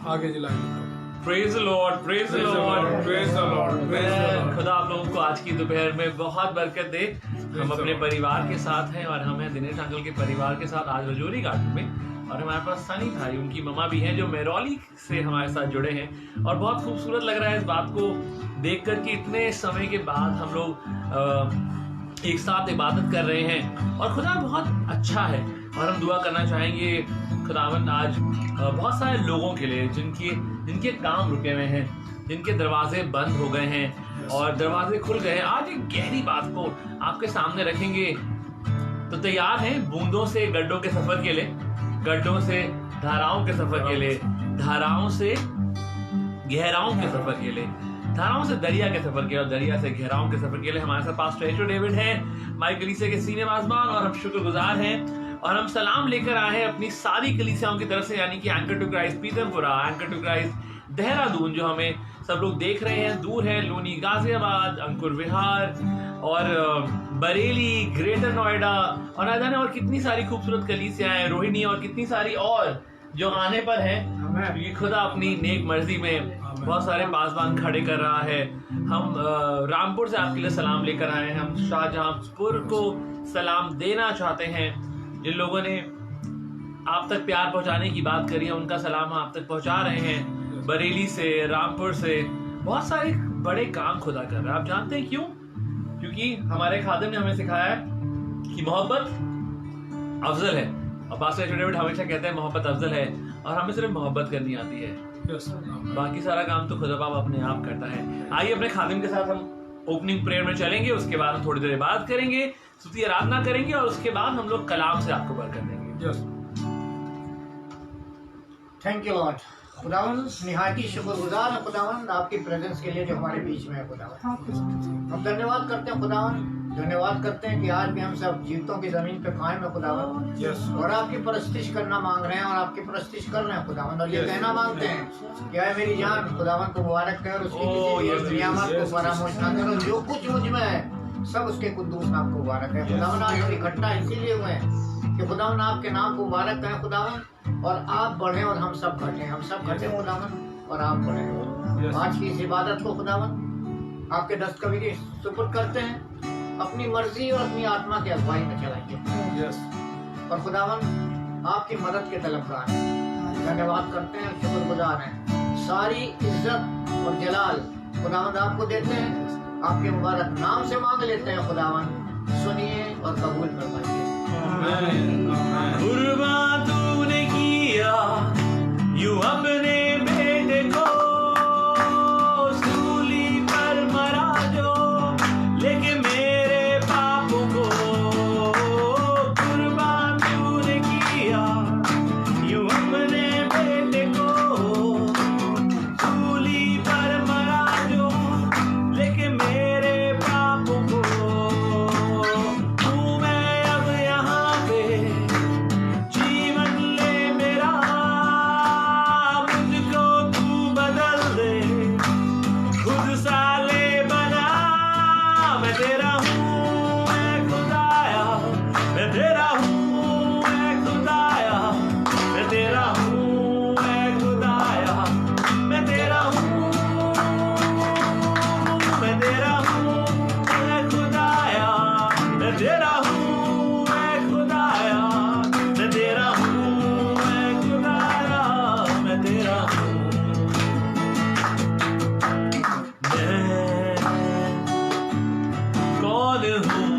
आगे जलाएंगे। Praise the Lord, praise the Lord, praise the Lord. मैं खुदा आप लोगों को आज की दोपहर में बहुत बरकत दे। हम अपने परिवार के साथ हैं और हम हैं दिनेश अंकल के परिवार के साथ आज रजौरी गार्डन में, और हमारे पास सनी भाई, उनकी मम्मा भी हैं जो मेरौली से हमारे साथ जुड़े हैं। और बहुत खूबसूरत लग रहा है इस बात को देख कर कि इतने समय के बाद हम लोग एक साथ इबादत कर रहे हैं और खुदा बहुत अच्छा है। और हम दुआ करना चाहेंगे खुदावंद आज बहुत सारे लोगों के लिए जिनके काम रुके हुए हैं, जिनके दरवाजे बंद हो गए हैं और दरवाजे खुल गए हैं, आज एक गहरी बात को आपके सामने रखेंगे। तो तैयार हैं बूंदों से गड्ढों के सफर के लिए, गड्ढों से धाराओं के सफर के लिए, धाराओं से गहराओं के सफर के लिए, धाराओं से दरिया के सफर के लिए और दरिया से गहराओं के सफर के लिए। हमारे साथ पास्टर एचो डेविड है, माई कलीसिया के सीनियर मेजबान, और हम शुक्रगुजार हैं और हम सलाम लेकर आए हैं अपनी सारी कलीसियाओं की तरफ से, यानी कि anchor to Christ Pitampura, anchor to Christ Dehradun, जो हमें सब लोग देख रहे हैं, दूर है लोनी गाजियाबाद, अंकुर विहार और बरेली, ग्रेटर नोएडा और ना जाने और कितनी सारी खूबसूरत कलीसियाएं, रोहिणी और कितनी सारी और जो आने पर हैं। ये खुदा अपनी नेक मर्जी में बहुत सारे पासबान खड़े कर रहा है। हम रामपुर से आपके लिए सलाम लेकर आए हैं। हम शाहजहांपुर को सलाम देना चाहते हैं। जिन लोगों ने आप तक प्यार पहुंचाने की बात करी है, उनका सलाम हम आप तक पहुंचा रहे हैं। बरेली से, रामपुर से बहुत सारे बड़े काम खुदा कर रहा है। आप जानते हैं क्यों? क्योंकि हमारे खादिम ने हमें सिखाया है कि मोहब्बत अफजल है, और पास्टर एचो डेविड हमेशा कहते हैं मोहब्बत अफजल है, और हमें सिर्फ मोहब्बत करनी आती है, बाकी सारा काम तो खुदा बाप अपने आप करता है। आइए अपने खादिम के साथ हम ओपनिंग प्रेयर में चलेंगे, उसके बाद हम थोड़ी देर बात करेंगे, स्तुति आराधना करेंगे, और उसके बाद हम लोग कलाम से आपको बरकत देंगे। Thank you Lord. खुदावंद निहायती शुक्रगुजार है खुदावंद आपकी प्रेजेंस के लिए जो हमारे बीच में है खुदावंद। हम धन्यवाद करते हैं खुदावंद, धन्यवाद करते हैं कि आज भी हम सब जीवितों की जमीन पे कायम है खुदावंद, और आपकी परस्तिश करना मांग रहे हैं और आपकी परस्तिश कर रहे हैं खुदावंद, और ये कहना मांगते हैं कि आए मेरी जान खुदावंद को मुबारक कर, उसकी नियामत को फरामोश ना करो, जो कुछ मुझ में है सब उसके कुद्दूस नाम को मुबारक है खुदावंद। आज इकट्ठा इसीलिए हुए हैं कि खुदावंद आपके नाम को मुबारक करें खुदावंद, और आप बढ़े और हम सब घटे, हम सब घटे खुदावंद और आप बढ़े। आज की इस इबादत को खुदावंद आपके दस्तकवी के सुपुर्द करते हैं, अपनी मर्जी और अपनी आत्मा की अगुवाई में चलाइए, और खुदावंद आपकी मदद के तलबगार हैं। धन्यवाद करते हैं, शुक्रगुजार हैं। सारी इज्जत और जलाल खुदावंद आपको देते हैं, आपके मुबारक नाम से मांग लेते हैं खुदावंद, सुनिए और कबूल फरमाइए। कुर्बान तूने किया यूं अपने बेटे को, सूली पर मरा जो लेके मेरे पापों को। कुर्बान तूने किया यूं अपने बेटे को, सूली पर मरा जो लेके मेरे पापों को। हूँ मैं अब यहाँ पे, जीवन ले मेरा, मुझको तू बदल दे, खुद सा ले बना। मैं तेरा हूँ मैं खुदाया, मैं तेरा हूँ मैं खुदाया, मैं तेरा हूँ मैं खुदाया, मैं तेरा हूँ मैं तेरा हूँ मैं खुदाया, मैं तेरा हूँ मैं खुदाया, मैं तेरा हूँ मैं खुदाया, मैं तेरा हूँ। मैं कौन हूँ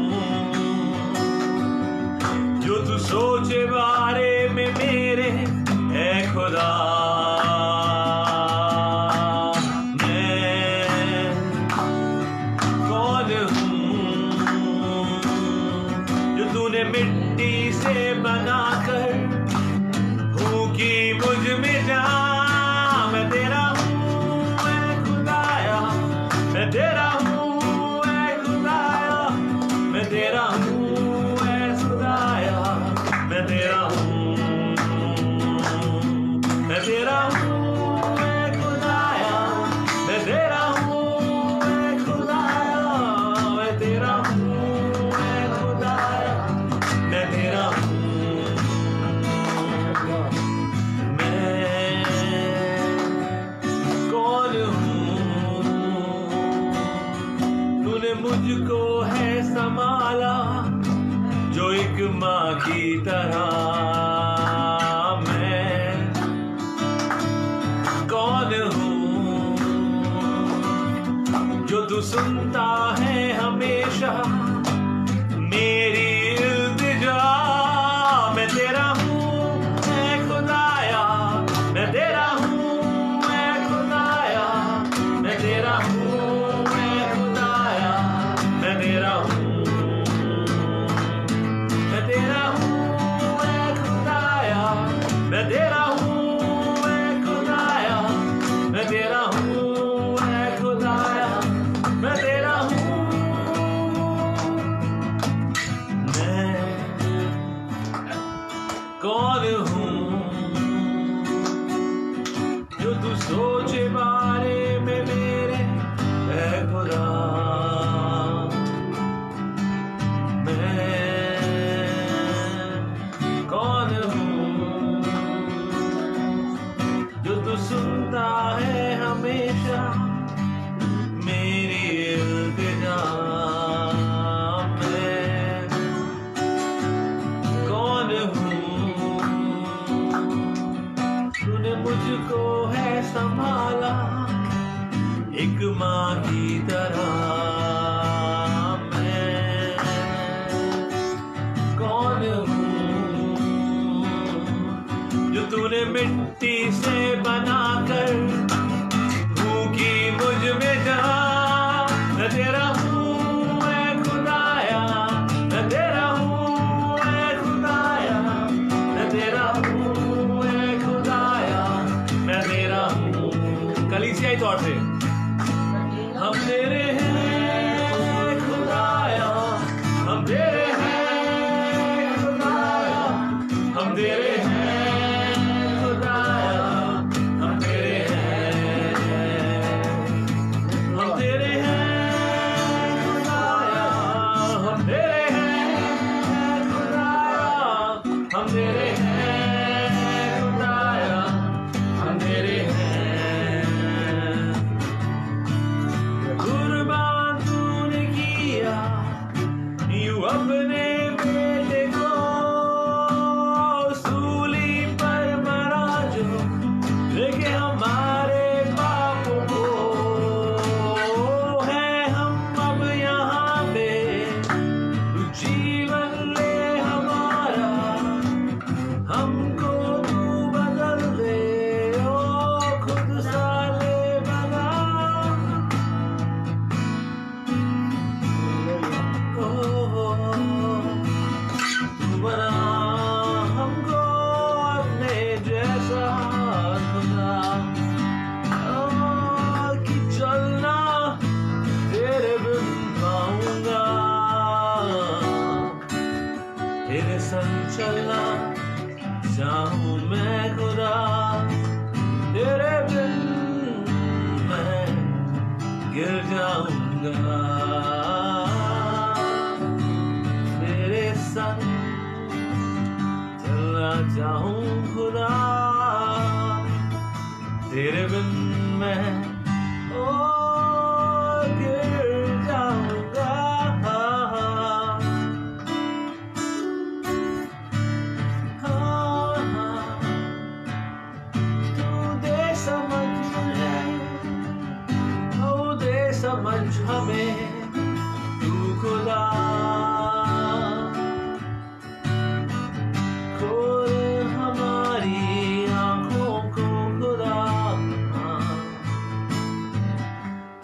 जो तू सोचे बारे में मेरे है खुदा। मैं कौन हूँ जो तूने मिट्टी से बनाकर हूँ कि मुझ में जा। मैं तेरा हूँ मैं खुदाया, मैं तेरा हूँ मैं खुदाया, मैं तेरा हूँ मैं खुदाया, मैं तेरा हूँ मैं तेरा हूँ मैं खुदाया, मैं तेरा हूँ मैं खुदाया, मैं तेरा हूँ मैं खुदाया, मैं तेरा हूँ। मैं मुझको है संभाला जो एक माँ की तरह। मैं कौन हूँ जो तू सुनता है हमेशा मेरी इल्तिजा। मैं तेरा हूँ मैं खुदाया, मैं तेरा हूँ मैं खुदाया, मैं तेरा हूँ मैं खुदाया, मैं तेरा हूँ, मैं तेरा हूँ मैं खुदाया, मैं तेरा हूँ मैं खुदाया, मैं तेरा हूँ मैं खुदाया, मैं तेरा हूँ। मैं कौन हूँ जो तू सोचे बारे में मेरे है खुदा। मैं कौन हूँ जो तू सुनता है हमेशा मेरी इल्तिजा। मैं कौन हूँ तूने मुझको है संभाला एक माँ की तरह। मैं कौन हूँ जो तूने मिट्टी से बनाकर फूंकी मुझ में जहाँ। मैं तेरा हूँ मैं खुदाया, मैं तेरा हूँ मैं खुदाया, मैं तेरा हूँ मैं खुदाया, मैं तेरा हूँ। कलीसियाई तौर से हम तेरे हैं खुदाया, हम तेरे हैं खुदाया, हम तेरे हैं खुदाया, हम तेरे हैं, हम तेरे हैं खुदाया, हम तेरे हैं खुदाया, हम तेरे हैं खुदाया, हम तेरे हैं। कुर्बान तूने किया यूं अपने बेटे को सूली पर मरा जो लेके हमारे पापों को। है हम अब यहाँ पे तू जीवन ले हमारा, हमको तू बदल दे ओ खुद सा ले बना। तू बना हमको अपने जैसा खुदा। कि चलना तेरे बिन पाऊंगा, तेरे संग चलना चाहूं मैं खुदा। तेरे बिन मैं गिर जाऊंगा, तेरे संग चलना चाहूं खुदा। तेरे बिन मैं ओ गिर जाऊंगा। तू दे समझ मुझे, ओ दे समझ हमें तू खुदा। खोल हमारी आँखों को खुदा,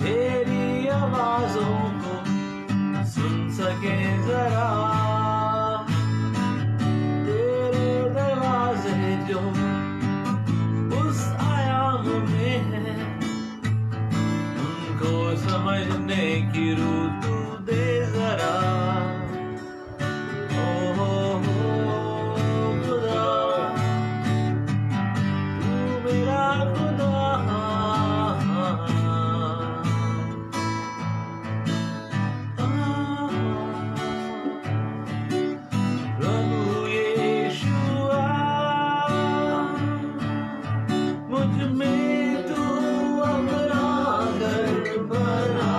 तेरी आवाज़ों को सुन सके जरा। तेरे दरवाजे जो उस आयाम में है उनको समझने की रूह तू दे जरा। ओ खुदा, तू मेरा खुदा। प्रभु यीशुआ, मुझ में तू अपना घर बना।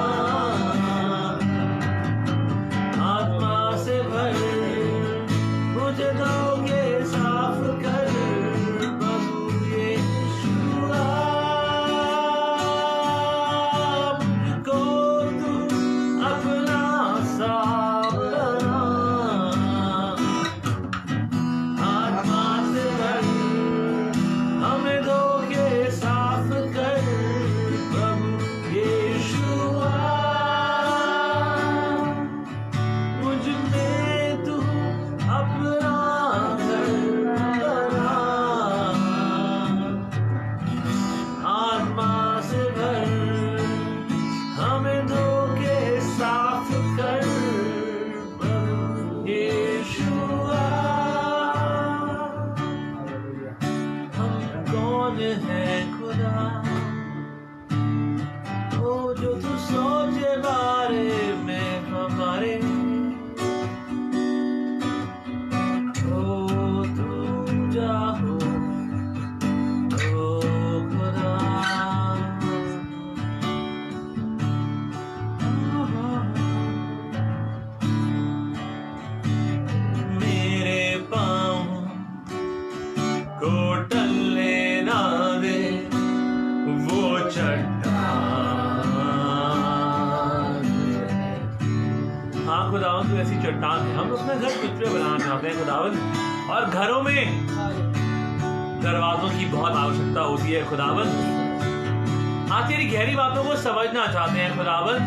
हाँ खुदावन तू ऐसी चट्टान है, हम अपना घर तुझ पे बनाना चाहते हैं खुदावन, और घरों में दरवाजों की बहुत आवश्यकता होती है खुदावन। आज तेरी गहरी बातों को समझना चाहते हैं खुदावन।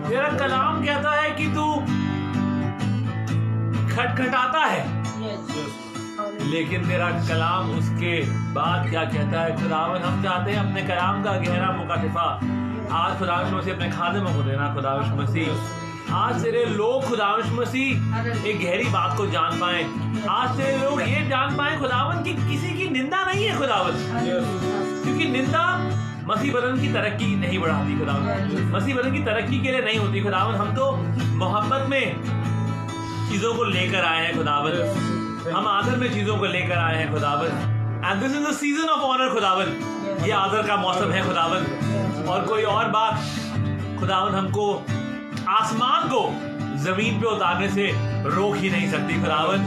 तेरा कलाम कहता है कि तू खटखटाता है, लेकिन तेरा कलाम उसके बाद क्या कहता है खुदावन। हम चाहते हैं अपने कलाम का गहरा मुकाशिफा आज खुदावंद मसीह अपने खादिमों को देना खुदावंद मसीह। आज तेरे लोग खुदावंद मसीह एक गहरी बात को जान पाए। आज तेरे लोग ये जान पाए खुदावंद कि किसी की निंदा नहीं है खुदावंद, क्योंकि निंदा मसीह बदन की तरक्की नहीं बढ़ाती खुदावंद, मसीह बदन की तरक्की के लिए नहीं होती खुदावंद। हम तो मोहब्बत में चीजों को लेकर आए हैं खुदावंद, हम आदर में चीजों को लेकर आए हैं खुदावंद। And this is the season of honour खुदावंद, ये आदर का मौसम है खुदावंद। और कोई और बात खुदावंद हमको आसमान को जमीन पे उतारने से रोक ही नहीं सकती खुदावंद।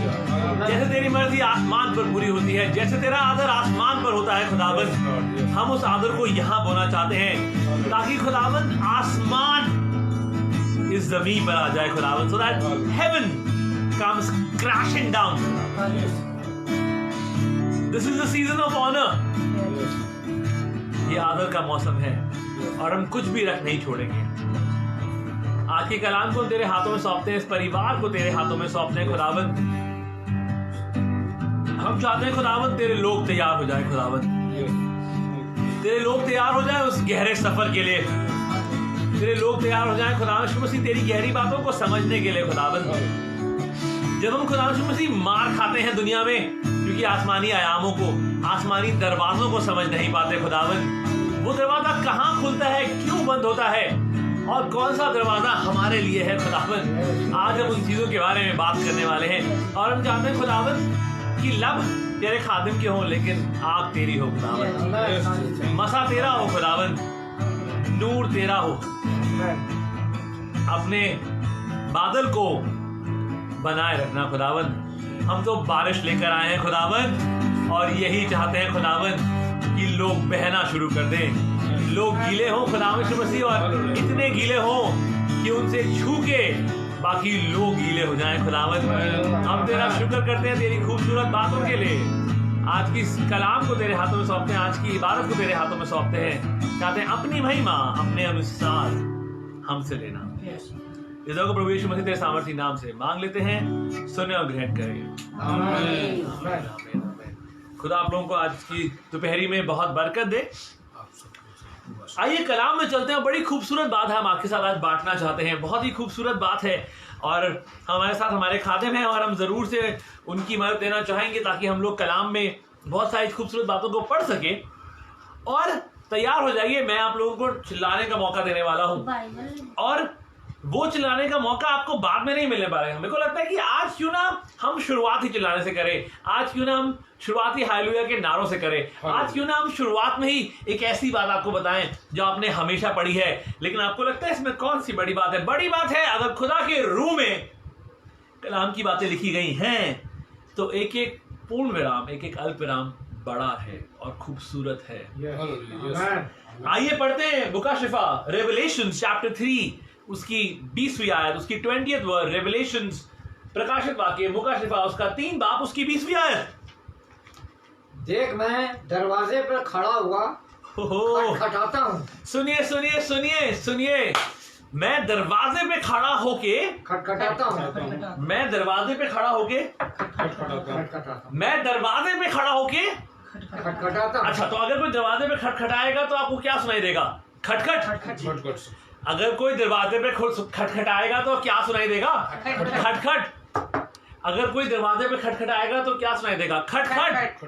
जैसे तेरी मर्जी आसमान पर पूरी होती है, जैसे तेरा आदर आसमान पर होता है खुदावंद, हम उस आदर को यहाँ बोना चाहते हैं ताकि खुदावंद आसमान इस जमीन पर आ जाए खुदावंद, so that heaven comes crashing down. This is the season of honor. ये आदर का मौसम है और हम कुछ भी रख नहीं छोड़ेंगे। आज के कलाम को हम तेरे हाथों में सौंपते हैं, इस परिवार को तेरे हाथों में सौंपते हैं खुदावंद। हम चाहते हैं खुदावंद तेरे लोग तैयार हो जाए खुदावंद, तेरे लोग तैयार हो जाए उस गहरे सफर के लिए, तेरे लोग तैयार हो जाएं खुदावंद मसीह तेरी गहरी बातों को समझने के लिए खुदावंद। जब हम खुदावंद मसीह मार खाते हैं दुनिया में क्योंकि आसमानी आयामों को, आसमानी दरवाजों को समझ नहीं पाते खुदावंद, वो दरवाजा कहाँ खुलता है, क्यों बंद होता है और कौन सा दरवाजा हमारे लिए है खुदावंद, आज हम उन चीजों के बारे में बात करने वाले हैं। और हम चाहते हैं खुदावंद कि लब तेरे खादिम के हों लेकिन आग तेरी हो खुदावंद, मसा तेरा हो खुदावंद, नूर तेरा हो। अपने बादल को बनाए रखना खुदावंद। हम तो बारिश लेकर आए हैं खुदावंद और यही चाहते हैं खुदावंद कि लोग बहना शुरू कर दें, लोग गीले हों खुदावंद मसीह, और इतने गीले हों कि उनसे छू के बाकी लोग गीले हो जाएं खुदावंद। हम तेरा शुक्र करते हैं तेरी खूबसूरत बातों के लिए। आज की कलाम को तेरे हाथों में सौंपते हैं, आज की इबादत को तेरे हाथों में सौंपते हैं, चाहते हैं अपनी महिमा अपने अनुसार हमसे लेना। इस को प्रभु यीशु मसीह तेरे सामर्थी नाम से मांग लेते हैं, सुने और ग्रहण करें। खुदा आप लोगों को आज की दोपहरी में बहुत बरकत दे। आइए कलाम में चलते हैं। बड़ी खूबसूरत बात है हम आपके साथ आज बांटना चाहते हैं, बहुत ही खूबसूरत बात है और हमारे साथ हमारे खादिम हैं और हम जरूर से उनकी मदद देना चाहेंगे ताकि हम लोग कलाम में बहुत सारी खूबसूरत बातों को पढ़ सके। और तैयार हो जाइए, मैं आप लोगों को चिल्लाने का मौका देने वाला हूँ और वो चिल्लाने का मौका आपको बाद में नहीं मिलने वाला है। मेरे को लगता है कि आज क्यों ना हम शुरुआत ही चिल्लाने से करें, आज क्यों ना हम शुरुआती हालेलुया के नारों से करें, आज क्यों ना हम शुरुआत में ही एक ऐसी बात आपको बताएं जो आपने हमेशा पढ़ी है लेकिन आपको लगता है इसमें कौन सी बड़ी बात है। बड़ी बात है अगर खुदा के रूह में कलाम की बातें लिखी गई हैं तो एक एक पूर्ण विराम, एक एक अल्प विराम बड़ा है और खूबसूरत है। आइए पढ़ते हैं मुकाशिफा रेवलेशन चैप्टर 3 उसकी 20वीं आयत, उसकी 20th वर्ड। रेवलेशंस प्रकाशित वाक्य मुकाशिफा उसका 3 बाब उसकी 20वीं आयत। देख मैं दरवाजे पर खड़ा हुआ खटखटाता हूँ। सुनिए सुनिए सुनिए सुनिए, मैं दरवाजे पे खड़ा होके खटखटाता हूँ। मैं दरवाजे पे खड़ा होके मैं दरवाजे पे खड़ा होके खटखटाता हूँ। अच्छा, तो अगर कोई दरवाजे पे खटखटाएगा तो आपको क्या सुनाई देगा? खटखट। अगर कोई दरवाजे पे खटखटाएगा तो क्या सुनाई देगा? खटखट। अगर कोई दरवाजे पे खटखटाएगा तो क्या सुनाई देगा? खटखट।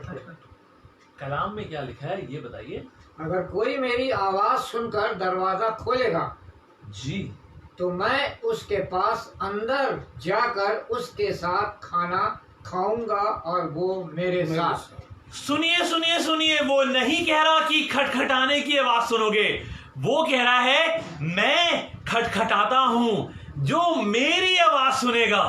कलाम में क्या लिखा है ये बताइए। अगर कोई मेरी आवाज सुनकर दरवाजा खोलेगा जी तो मैं उसके पास अंदर जाकर उसके साथ खाना खाऊंगा और वो मेरे साथ। सुनिए सुनिए सुनिए, वो नहीं कह रहा कि खटखटाने की आवाज सुनोगे, वो कह रहा है मैं खटखटाता हूं, जो मेरी आवाज सुनेगा।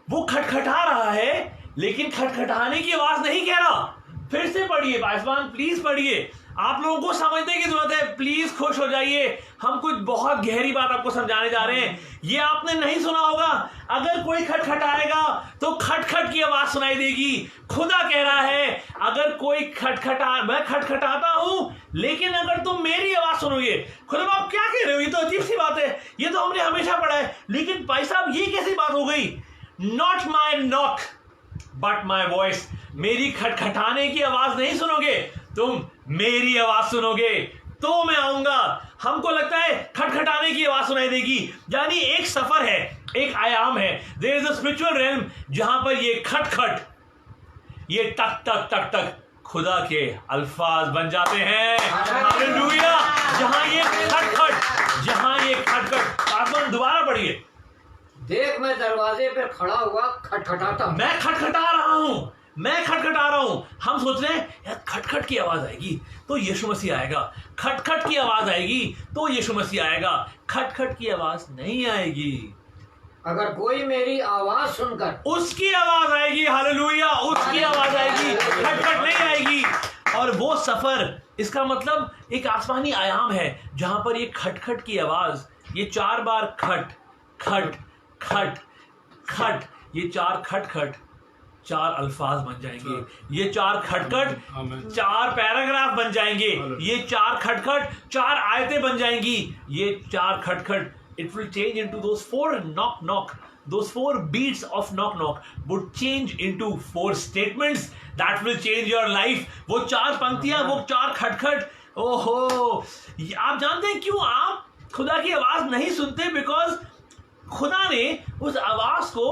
वो खटखटा रहा है लेकिन खटखटाने की आवाज नहीं कह रहा। फिर से पढ़िए पासवान, प्लीज पढ़िए। आप लोगों को समझने की जरूरत है। प्लीज खुश हो जाइए, हम कुछ बहुत गहरी बात आपको समझाने जा रहे हैं। ये आपने नहीं सुना होगा, अगर कोई खटखटाएगा तो खटखट की आवाज सुनाई देगी। खुदा कह रहा है अगर कोई मैं खटखटाता हूं लेकिन अगर तुम मेरी आवाज सुनोगे। खुदा आप क्या कह रहे हो, ये तो अजीब सी बात है, ये तो हमने हमेशा पढ़ा है। लेकिन भाई साहब ये कैसी बात हो गई? Not my knock but my voice, मेरी खटखटाने की आवाज नहीं सुनोगे, तुम मेरी आवाज सुनोगे तो मैं आऊंगा। हमको लगता है खटखटाने की आवाज सुनाई देगी, यानी एक सफर है, एक आयाम है। There is a spiritual realm जहां पर ये खटखट, ये टक टक टक टक खुदा के अल्फाज बन जाते हैं। हालेलुया। जहां ये खटखट आसमान दोबारा पढ़िए। देख मैं दरवाजे पे खड़ा हुआ खटखटाता हूं। मैं खटखटा रहा हूं। हम सोच रहे हैं यार खटखट की आवाज आएगी तो यीशु मसीह आएगा, खटखट की आवाज आएगी तो यीशु मसीह आएगा। खटखट की आवाज नहीं आएगी, अगर कोई मेरी आवाज सुनकर, उसकी आवाज आएगी। हालेलुया, उसकी आवाज आएगी, खटखट नहीं आएगी। और वो सफर, इसका मतलब एक आसमानी आयाम है जहां पर ये खटखट की आवाज, ये 4 बार खट खट खट खट, ये 4 खटखट 4 अल्फाज बन जाएंगे। ये 4 खटखट 4 पैराग्राफ बन जाएंगे। ये 4 खटखट 4 आयतें बन जाएंगी। ये 4 खटखट, it will change into those 4 knock knock, those 4 beats of knock knock would change into 4 statements that will change your life. वो 4 पंक्तियां, वो 4 खटखट, ओहो। आप जानते हैं क्यों आप खुदा की आवाज नहीं सुनते? बिकॉज खुदा ने उस आवाज को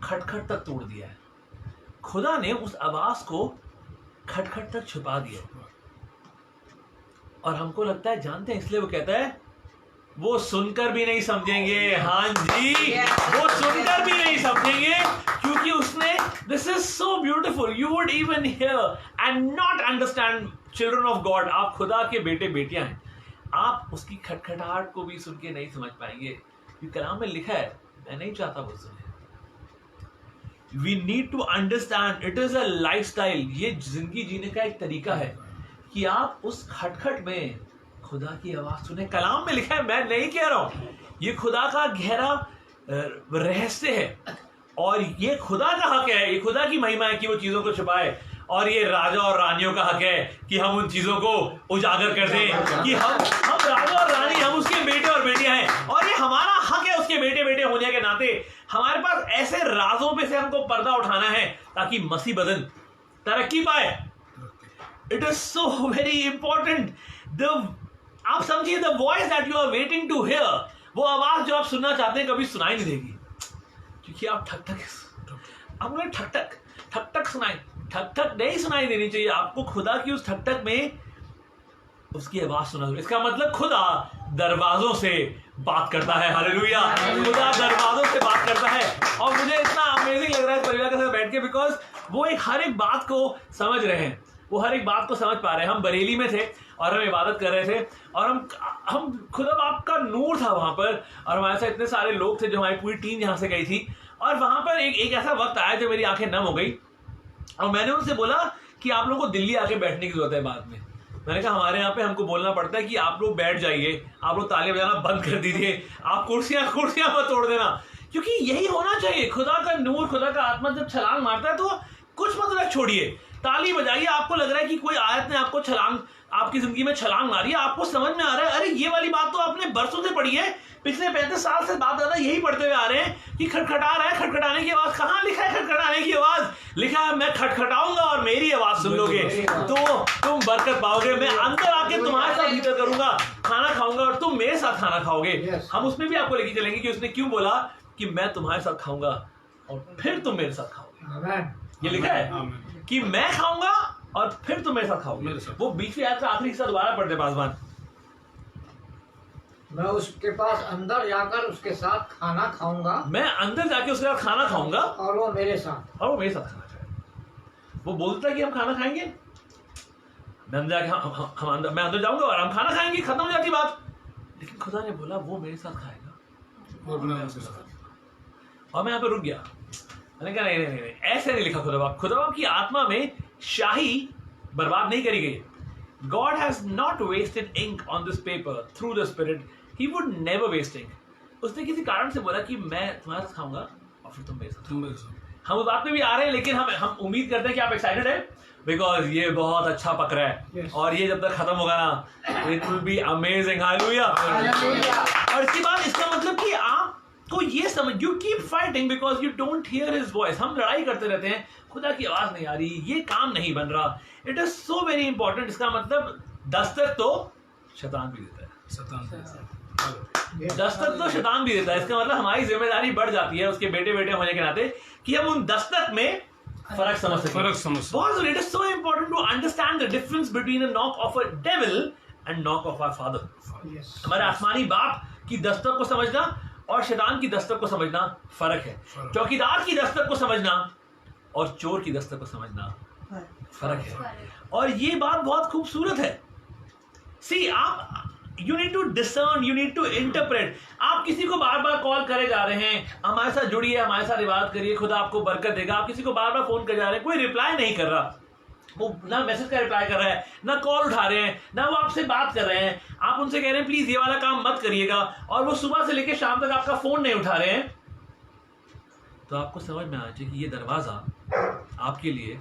खटखट तक तोड़ दिया है। खुदा ने उस आवाज को खटखट तक छुपा दिया। और हमको लगता है जानते हैं, इसलिए वो कहता है वो सुनकर भी नहीं समझेंगे। हाँ जी, वो सुनकर भी नहीं समझेंगे, क्योंकि उसने, this is so beautiful, you would even here and not understand. Children of God, आप खुदा के बेटे बेटियां हैं, आप उसकी खटखटाहट को भी सुन के नहीं समझ पाएंगे। कलाम में लिखा है, मैं नहीं चाहता वो सुने। We need to understand, it is a lifestyle. ये जिंदगी जीने का एक तरीका है कि आप उस खटखट में खुदा की आवाज सुने। कलाम में लिखा है, मैं नहीं कह रहा हूं, ये खुदा का गहरा रहस्य है और ये खुदा का हक है, ये खुदा की महिमा है कि वो चीजों को छुपाए। और ये राजा और रानियों का हक है कि हम उन चीजों को उजागर कर दें कि हम राजा और रानी, हम उसके बेटे और बेटियां हैं। और ये हमारा हक है उसके बेटे बेटे होने के नाते। हमारे पास ऐसे राजों पे से हमको पर्दा उठाना है ताकि मसीह बदन तरक्की पाए। It is so very important. आप समझिए, the voice that you are waiting to hear, वो आवाज जो आप सुनना चाहते हैं कभी सुनाई नहीं देगी, क्योंकि आप ठक ठक सुनाई, ठक ठक नहीं सुनाई देनी चाहिए आपको। खुदा की उस ठक ठक में उसकी आवाज सुना। इसका मतलब खुदा दरवाजों से बात करता है। हालेलुया, खुदा दरवाजों से बात करता है। और मुझे इतना अमेजिंग लग रहा है परिवार के साथ बैठ के, बिकॉज वो एक हर एक बात को समझ रहे हैं, वो हर एक बात को समझ पा रहे हैं। हम बरेली में थे और हम इबादत कर रहे थे और हम खुदा बाप का नूर था वहां पर, और हमारे साथ इतने सारे लोग थे, जो हमारी पूरी टीम यहाँ से गई थी। और वहां पर एक ऐसा वक्त आया जब मेरी आंखें नम हो गई और मैंने उनसे बोला कि आप लोगों को दिल्ली आके बैठने की जरूरत है। बाद में मैंने कहा हमारे यहाँ पे हमको बोलना पड़ता है कि आप लोग बैठ जाइए, आप लोग तालियां बजाना बंद कर दीजिए, आप कुर्सियां मत तोड़ देना, क्योंकि यही होना चाहिए। खुदा का नूर, खुदा का आत्मा जब छलांग मारता है तो कुछ मतलब छोड़िए, ताली बजाइए। आपको लग रहा है कि कोई आयत ने आपको छलांग, आपकी जिंदगी में छलांग मारी है, आपको समझ में आ रहा है, अरे ये वाली बात तो आपने बरसों से पढ़ी है, पिछले 35 साल से बात ज्यादा यही पढ़ते हुए आ रहे हैं कि खटखटा रहा है, खटखटाने की आवाज। कहाँ लिखा है खटखटाने की आवाज? लिखा है मैं खटखटाऊंगा और मेरी आवाज सुन लोगे तो तुम बरकत पाओगे। मैं अंदर आके तुम्हारे साथ भीतर करूंगा, खाना खाऊंगा और तुम मेरे साथ खाना खाओगे। हम उसमें भी आपको लेके चलेंगे कि उसने क्यों बोला कि मैं तुम्हारे साथ खाऊंगा और फिर तुम मेरे साथ खाओगे। ये लिखा है कि मैं खाऊंगा और फिर तुम मेरे साथ खाओगे। वो बीच में आखिरी हिस्सा दोबारा पढ़ते पासवान। मैं उसके पास अंदर जाकर उसके साथ खाना खाऊंगा, मैं अंदर जाके उसके साथ खाना खाऊंगा और वो मेरे साथ खाना खाएगा। वो बोलता है कि हम खाना खाएंगे, मैं अंदर जाके मैं अंदर जाऊंगा और हम खाना खाएंगे, खत्म हो जाती बात। लेकिन खुदा ने बोला वो मेरे साथ खाएगा और मैं उसके साथ। और मैं यहाँ पे रुक गया। मैंने कहा नहीं, ऐसे नहीं लिखा खुदा बाप। खुदा बाप की आत्मा में शाही बर्बाद नहीं करी गई। God has not wasted ink on this paper through the Spirit. He would never waste ink. उसने किसी कारण से बोला कि मैं तुम्हारा साथ खाऊंगा और फिर तुम मेरे साथ। हम उस बात पे भी आ रहे हैं, लेकिन हम उम्मीद करते हैं कि आप एक्साइटेड हैं, बिकॉज ये बहुत अच्छा पक रहा है और ये जब तक खत्म होगा ना, it will be amazing. Hallelujah. और इसके बाद इसका मतलब कि आपको ये समझ, you keep fighting because you don't hear his voice. हम लड़ाई करते रहते हैं, खुदा की आवाज नहीं आ रही, ये काम नहीं बन रहा। It is so very important. इसका मतलब दस्तक तो शैतान भी देता है, दस्तक तो शैतान भी देता है। इसका मतलब हमारी जिम्मेदारी बढ़ जाती है उसके बेटे बेटे होने के नाते कि हम उन दस्तक में फर्क समझ सकें। बहुत it is so important to understand the difference between a knock of a devil and knock of our father. हमारे आसमानी बाप की दस्तक को समझना और शैतान की दस्तक को समझना फर्क है। चौकीदार की दस्तक को समझना और चोर की दस्तक को समझना फर्क है। और ये बात बहुत खूबसूरत है। सी, आप You need to discern, you need to interpret. आप किसी को बार बार कॉल करे जा रहे हैं, हमारे साथ जुड़िए, हमारे साथ इबादत करिए, खुदा आपको बरकत देगा। आप किसी को बार बार फोन करे जा रहे हैं, कोई रिप्लाई नहीं कर रहा, वो ना मैसेज का रिप्लाई कर रहा है, ना कॉल उठा रहे हैं, ना वो आपसे बात कर रहे हैं। आप उनसे कह रहे हैं प्लीज ये वाला काम मत करिएगा, और वो सुबह से लेकर शाम तक आपका फोन नहीं उठा रहे हैं, तो आपको समझ में आना चाहिए कि ये दरवाजा आपके लिए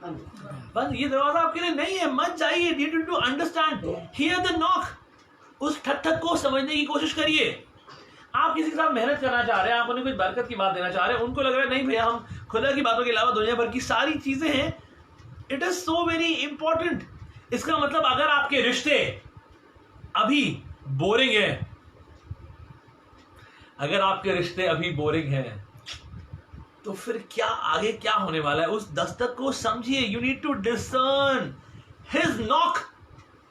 बस, ये दरवाजा आपके लिए नहीं है। मत जाइए। You need to understand, hear the knock. उस ठक ठक को समझने की कोशिश करिए। आप किसी के साथ मेहनत करना चाह रहे हैं, आप उन्हें कुछ बरकत की बात देना चाह रहे हैं, उनको लग रहा है नहीं भैया, हम खुदा की बातों के अलावा दुनिया भर की सारी चीजें हैं। It is so very important. इसका मतलब अगर आपके रिश्ते अभी बोरिंग है, अगर आपके रिश्ते अभी बोरिंग हैं, तो फिर क्या आगे क्या होने वाला है, उस दस्तक को समझिए। You need to discern. His knock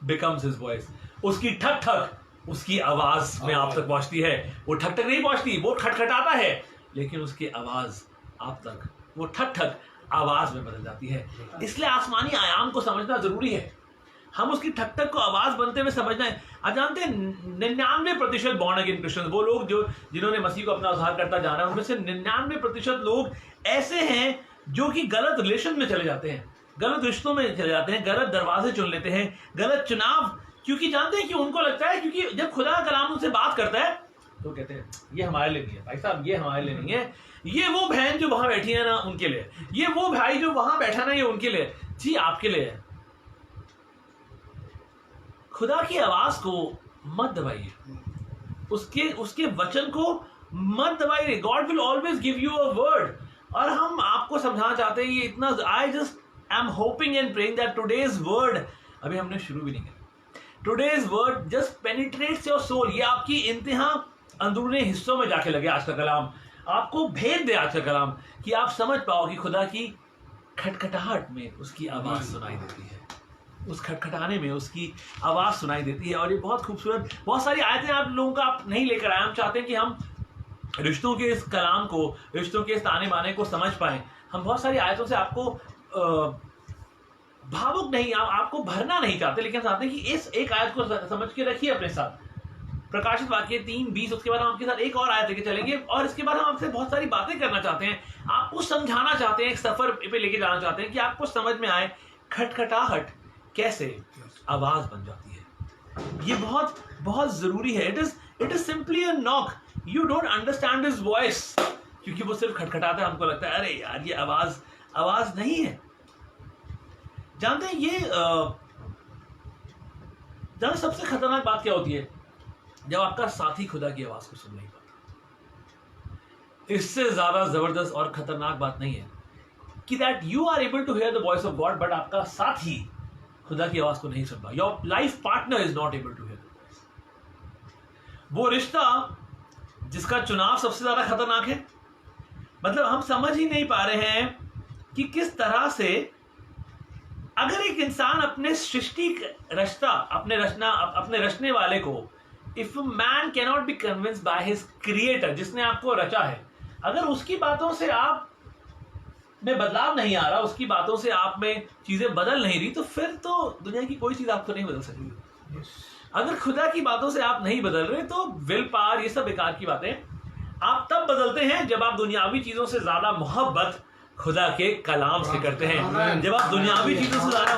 becomes his voice. उसकी ठक ठक उसकी आवाज में आप तक पहुंचती है। वो ठक ठक नहीं पहुंचती, वो खटखटाता है, लेकिन उसकी आवाज आप तक, वो ठक ठक आवाज में बदल जाती है। इसलिए आसमानी आयाम को समझना जरूरी है। हम उसकी ठक ठक को आवाज बनते हुए समझना है। आप जानते हैं 99% बॉर्न अगेन क्रिश्चियंस, वो लोग जो जिन्होंने मसीह को अपना उद्धार करता जाना है, उनमें से 99% लोग ऐसे हैं जो कि गलत रिलेशन में चले जाते हैं, गलत रिश्तों में चले जाते हैं, गलत दरवाजे चुन लेते हैं, गलत चुनाव, क्योंकि जानते हैं कि उनको लगता है, क्योंकि जब खुदा का कलाम उनसे बात करता है तो कहते हैं ये हमारे लिए नहीं है भाई साहब, ये हमारे लिए नहीं है, ये वो बहन जो वहां बैठी है ना उनके लिए, ये वो भाई जो वहां बैठा ना ये उनके लिए। जी आपके लिए है। खुदा की आवाज को मत दबाइए, उसके वचन को मत दबाइए। God will always give you a word. और हम आपको समझाना चाहते हैं ये इतना, I just am hoping and praying that today's word, अभी हमने शुरू भी नहीं किया, today's word just penetrates your soul. ये आपकी इंतहा अंदरूनी हिस्सों में जाके लगे। आज का कलाम आपको भेद दे, आज का कलाम, कि आप समझ पाओ कि खुदा की खटखटाहट में उसकी आवाज सुनाई देती है, उस खटखटाने में उसकी आवाज सुनाई देती है। और ये बहुत खूबसूरत, बहुत सारी आयतें आप लोगों का आप नहीं लेकर आए। हम चाहते हैं कि हम रिश्तों के इस कलाम को, रिश्तों के इस ताने बाने को समझ पाए। हम बहुत सारी आयतों से आपको भावुक नहीं, आपको भरना नहीं चाहते, लेकिन चाहते हैं कि इस एक आयत को समझ के रखिए अपने साथ। प्रकाशित वाक्य 3:20, उसके बाद हम आपके साथ एक और आयत लेके चलेंगे, और इसके बाद हम आपसे बहुत सारी बातें करना चाहते हैं, आपको समझाना चाहते हैं, एक सफर पे लेके जाना चाहते हैं कि आपको समझ में आए खटखटाहट कैसे आवाज बन जाती है। ये बहुत बहुत जरूरी है। It is simply a knock. You don't understand his voice, क्योंकि वो सिर्फ खटखटाता है, हमको लगता है अरे यार ये आवाज नहीं है। जानते हैं ये जानते सबसे खतरनाक बात क्या होती है? जब आपका साथी खुदा की आवाज को सुन नहीं पाता। इससे ज्यादा जबरदस्त और खतरनाक बात नहीं है कि that you are able to hear the voice of God, but आपका साथी खुदा की आवाज को नहीं सुन पा। Your life partner is not able to hear the voice. वो रिश्ता जिसका चुनाव सबसे ज्यादा खतरनाक है। मतलब हम समझ ही नहीं पा रहे हैं कि किस तरह से अगर एक इंसान अपने सृष्टि रचता, अपने रचने वाले को, if man cannot be convinced by his creator, जिसने आपको रचा है, अगर उसकी बातों से आप में बदलाव नहीं आ रहा, उसकी बातों से आप में चीजें बदल नहीं रही, तो फिर तो दुनिया की कोई चीज आपको नहीं बदल सकेगी। अगर खुदा की बातों से आप नहीं बदल रहे, तो विल पावर, ये सब बेकार की बातें। आप तब बदलते हैं जब आप दुनियावी चीजों से ज्यादा मोहब्बत खुदा के कलाम से करते हैं। जब आप दुनियावी चीजों से ज्यादा,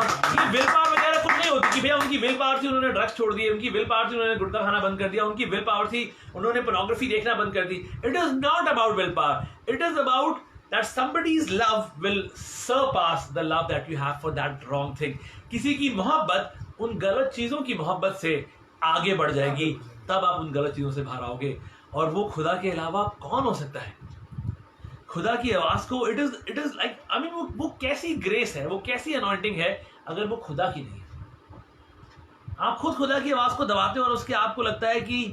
विल पावर वगैरह कुछ नहीं होती कि भैया उनकी विल पावर थी उन्होंने ड्रग्स छोड़ दिए, उनकी विल पावर थी उन्होंने गुटखा खाना बंद कर दिया, उनकी विल पावर थी उन्होंने पोर्नोग्राफी देखना बंद कर दी. It is not about will power, it is about that somebody's love will surpass the love that you have for that wrong thing. किसी की मोहब्बत उन गलत चीजों की मोहब्बत से आगे बढ़ जाएगी, तब आप उन गलत चीजों से बाहर आओगे. और वो खुदा के अलावा कौन हो सकता है? खुदा की आवाज को it is like I mean वो कैसी ग्रेस है, वो कैसी अनॉइंटिंग है अगर वो खुदा की नहीं है. आप खुद खुदा की आवाज को दबाते हो और उसके आपको लगता है कि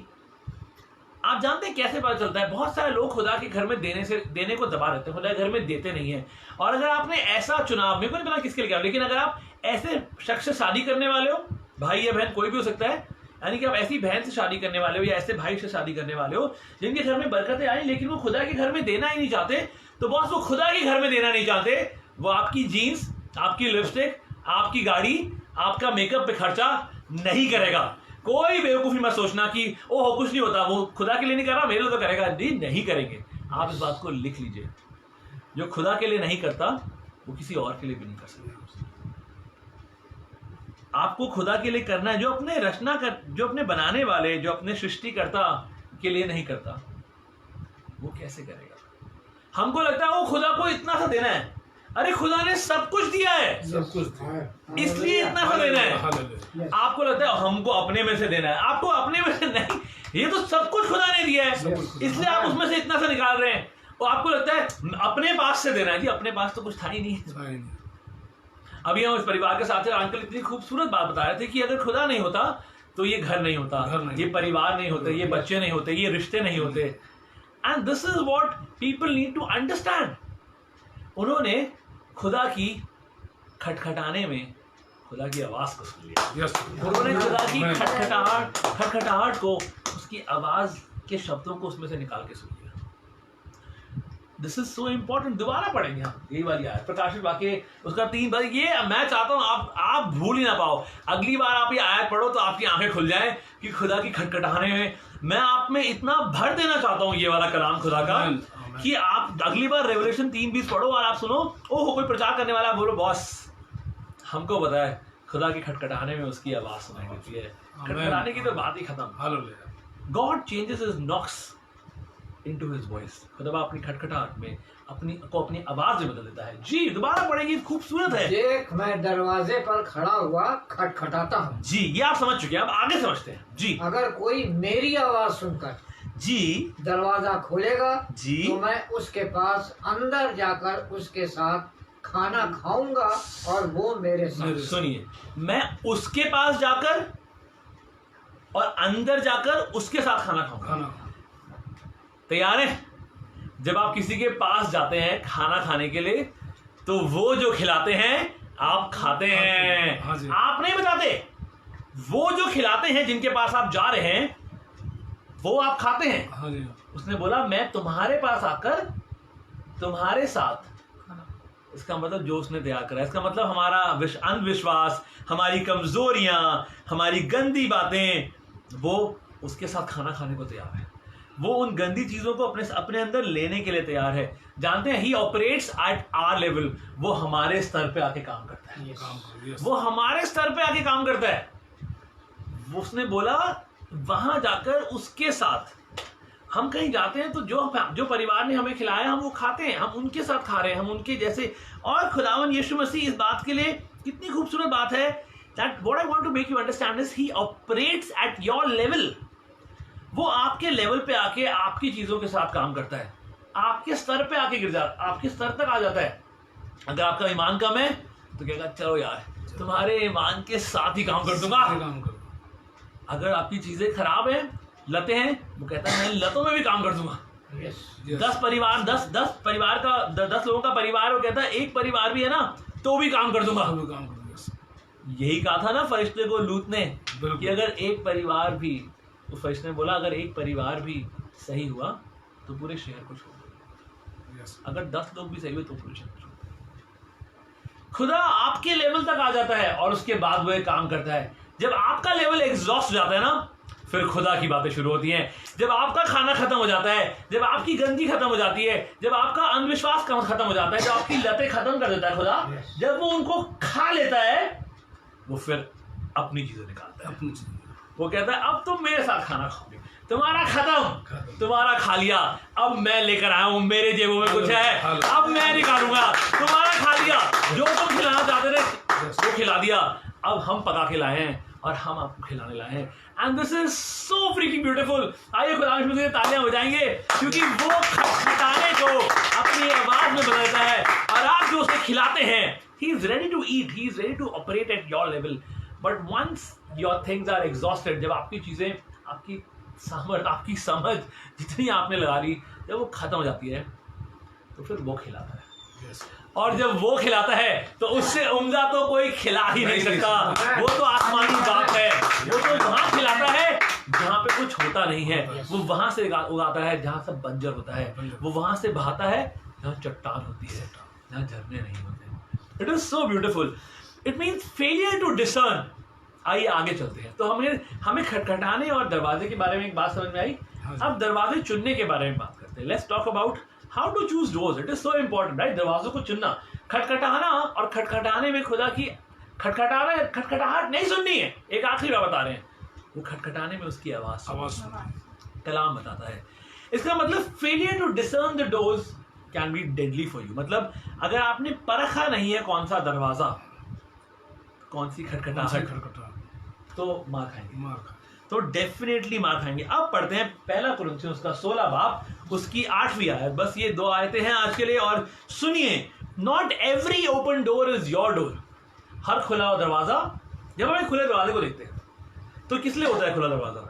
आप जानते हैं कैसे पता चलता है. बहुत सारे लोग खुदा के घर में देने को दबा देते हैं, खुदा के घर में देते नहीं है. और अगर आपने ऐसा चुनाव, मेरे को नहीं पता किसके लिए किया, लेकिन अगर आप ऐसे शख्स से शादी करने वाले हो, भाई या बहन कोई भी हो सकता है, यानी कि आप ऐसी बहन से शादी करने वाले हो या ऐसे भाई से शादी करने वाले हो जिनके घर में बरकतें आई लेकिन वो खुदा के घर में देना ही नहीं चाहते, तो बॉस वो खुदा के घर में देना नहीं चाहते, वो आपकी जीन्स, आपकी लिपस्टिक, आपकी गाड़ी, आपका मेकअप पे खर्चा नहीं करेगा. कोई बेवकूफी मत सोचना कि ओह कुछ नहीं होता, वो खुदा के लिए नहीं कर रहा, मेरे लिए तो करेगा. नहीं करेंगे. आप इस बात को लिख लीजिए, जो खुदा के लिए नहीं करता वो किसी और के लिए भी नहीं कर सकता. आपको खुदा के लिए करना है. जो अपने जो अपने बनाने वाले, जो अपने सृष्टिकर्ता के लिए नहीं करता वो कैसे करेगा? हमको लगता है वो खुदा को इतना सा देना है. अरे खुदा ने सब कुछ दिया है, सब कुछ इसलिए इतना सा देना है. आपको लगता है हमको अपने में से देना है, आपको अपने में से नहीं, ये तो सब कुछ खुदा ने दिया है, इसलिए आप उसमें से इतना सा निकाल रहे हैं. और आपको लगता है अपने पास से देना है. जी अपने पास तो कुछ था ही नहीं. अभी हम इस परिवार के साथ अंकल इतनी खूबसूरत बात बता रहे थे कि अगर खुदा नहीं होता तो ये घर नहीं होता, ये परिवार नहीं होते, ये बच्चे नहीं होते, ये रिश्ते नहीं होते. And this is what people need to understand. उन्होंने खुदा की खटखटाने में खुदा की आवाज को सुन लिया. उन्होंने खुदा की खटखटाहट को, उसकी आवाज के शब्दों को उसमें से निकाल के सुन लिया. This is so important. दोबारा पढ़ेंगे हम यही वाली आयत, प्रकाशित वाक्य उसका 3 बार. ये मैं चाहता हूं आप भूल ही ना पाओ. अगली बार आप ये आयत पढ़ो तो आपकी आंखें खुल जाएं कि खुदा की खटखटाने में मैं आप में इतना भर देना चाहता हूं ये वाला कलाम खुदा का कि आप अगली बार रेवलेशन 3:20 पढ़ो और आप सुनो ओह कोई प्रचार करने वाला, बोलो बॉस हमको पता है खुदा की खटखटाने में उसकी आवाज सुनाई देती है. खटखटाने की तो बात ही खत्म. God changes his knocks into his voice. खुदा अपनी खटखटाहट में अपनी आवाज में बदल देता है. जी दोबारा पढ़ेंगे, खूबसूरत है. देख मैं दरवाजे पर खड़ा हुआ खटखटाता हूँ. जी ये आप समझ चुके हैं, अब आगे समझते हैं. जी अगर कोई मेरी आवाज सुनकर जी दरवाजा खोलेगा जी तो मैं उसके पास अंदर जाकर उसके साथ खाना खाऊंगा और वो मेरे साथ. सुनिए, मैं उसके पास जाकर और अंदर जाकर उसके साथ खाना खाऊंगा. तैयार है? जब आप किसी के पास जाते हैं खाना खाने के लिए तो वो जो खिलाते हैं आप खाते हैं. आप नहीं बताते, वो जो खिलाते हैं जिनके पास आप जा रहे हैं वो आप खाते हैं. उसने बोला मैं तुम्हारे पास आकर तुम्हारे साथ. इसका मतलब जो उसने तैयार करा, इसका मतलब हमारा अंधविश्वास, हमारी कमजोरियां, हमारी गंदी बातें, वो उसके साथ खाना खाने को तैयार है. वो उन गंदी चीजों को अपने अंदर लेने के लिए तैयार है. जानते हैं ही ऑपरेट्स एट आवर लेवल. वो हमारे स्तर पे आके काम करता है. वो हमारे स्तर पे आके काम करता है. उसने बोला वहां जाकर उसके साथ. हम कहीं जाते हैं तो जो परिवार ने हमें खिलाया हम वो खाते हैं, हम उनके साथ खा रहे हैं, हम उनके जैसे. और खुदावन यीशु मसीह इस बात के लिए कितनी खूबसूरत बात है that what I want to make you understand is he operates at your level. वो आपके लेवल पे आके आपकी चीजों के साथ काम करता है, आपके स्तर पे आके गिर जाता, आपके स्तर तक आ जाता है. अगर आपका ईमान कम है तो कहेगा चलो यार तुम्हारे ईमान के साथ ही काम कर दूंगा. अगर आपकी चीजें खराब है, लतें हैं, वो कहता है मैं लतों में भी काम कर दूंगा. 10 परिवार 10 परिवार का 10 लोगों का परिवार, वो कहता है एक परिवार भी है ना तो भी काम कर दूंगा. यही कहा था ना फरिश्ते को लूत ने कि अगर एक परिवार भी, उस फरिश्ते ने बोला अगर एक परिवार भी सही हुआ तो पूरे शहर को छोड़ दो. अगर 10 लोग भी सही हुए तो पूरे शहर को छोड़ दो. खुदा आपके लेवल तक आ जाता है और उसके बाद वो एक काम करता है. जब आपका लेवल एग्जॉस्ट हो जाता है ना फिर खुदा की बातें शुरू होती हैं. जब आपका खाना खत्म हो जाता है, जब आपकी गंदी खत्म हो जाती है, जब आपका अंधविश्वास खत्म हो जाता है, जब आपकी लतें खत्म कर देता है खुदा, जब वो उनको खा लेता है वो फिर अपनी चीजें निकालता है। वो कहता है अब तुम मेरे साथ खाना खाओगे, तुम्हारा खत्म, तुम्हारा खा लिया, अब मैं लेकर आया हूं, मेरे जेबों में कुछ है, अब मैं निकालूंगा, तुम्हारा खा लिया, जो तुम खिलाना चाहते थे वो खिला दिया, अब हम पका के लाए हैं और हम आपको खिलाने लाए हैं। And this is so freaking beautiful. आइए खुदा के शुक्र से तालियां बजाएंगे, क्योंकि वो खटखटाने को अपनी आवाज में बदलता है और आप जो उसे खिलाते हैं, he is ready to eat, he is ready to operate at your level, but once your things are exhausted, जब आपकी चीजें, आपकी सामर्थ, आपकी समझ जितनी आपने लगा ली, जब वो खत्म हो जाती है तो फिर वो खिलाता है। और जब वो खिलाता है तो उससे उम्दा तो कोई खिला ही नहीं सकता। वो तो आसमानी बात है, वो तो वहां खिलाता है जहां पे कुछ होता नहीं है, वो वहां से उगाता है जहां सब बंजर होता है, वो वहां से बहाता है जहां चट्टान होती है, जहां झरने नहीं होते। It is so beautiful. It means failure to discern. आइए आगे चलते हैं। तो हमें खटखटाने और दरवाजे के बारे में एक बात समझ में आई। अब दरवाजे चुनने के बारे में बात करते हैं। Let's talk about how to choose doors. It is so important, right? दरवाजों को चुनना, खटखटाना, और खटखटाने में खुदा की खटखटाहट नहीं सुननी है। एक आखिरी बात बता रहे हैं, वो खटखटाने में उसकी आवाज कलाम बताता है। इसका मतलब failure to discern the doors can be deadly for you. मतलब अगर आपने परखा नहीं है कौन सा दरवाजा, कौन सी खटखटाहट, तो मार खाएंगे, तो डेफिनेटली मार खाएंगे। अब पढ़ते हैं पहला कुरिन्थियों उसका 16 बाब उसकी 8वीं आयत। बस ये 2 आयतें हैं आज के लिए, और सुनिए, not every open door is your door. हर खुला हुआ दरवाजा, जब हम एक खुले दरवाजे को देखते हैं तो किस लिए होता है खुला दरवाजा?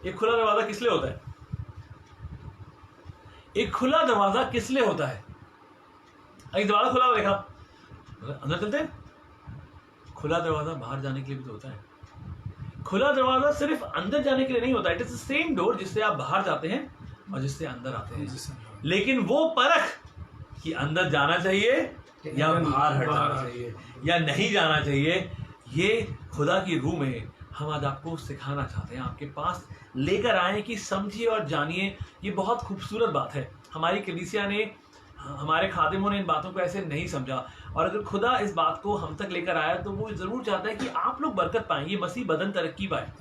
एक खुला दरवाजा किस लिए होता है? एक खुला दरवाजा किस लिए होता है? एक दरवाजा खुला हुआ देखा, अंदर चलते हैं। खुला दरवाजा बाहर जाने के लिए भी तो होता है। खुला दरवाजा सिर्फ अंदर जाने के लिए नहीं होता। It is the same door जिससे आप बाहर जाते हैं और जिससे अंदर आते हैं। लेकिन वो परख कि अंदर जाना चाहिए या बाहर हट जाना चाहिए या नहीं जाना चाहिए, ये खुदा की रूह में हम आज आपको सिखाना चाहते हैं, आपके पास लेकर आए कि समझिए और जानिए। ये बहुत खूबसूरत बात है। हमारी कलीसिया ने, हमारे खादिमों ने इन बातों को ऐसे नहीं समझा, और अगर खुदा इस बात को हम तक लेकर आया तो वो जरूर चाहता है कि आप लोग बरकत पाएं, ये मसीह बदन तरक्की पाए,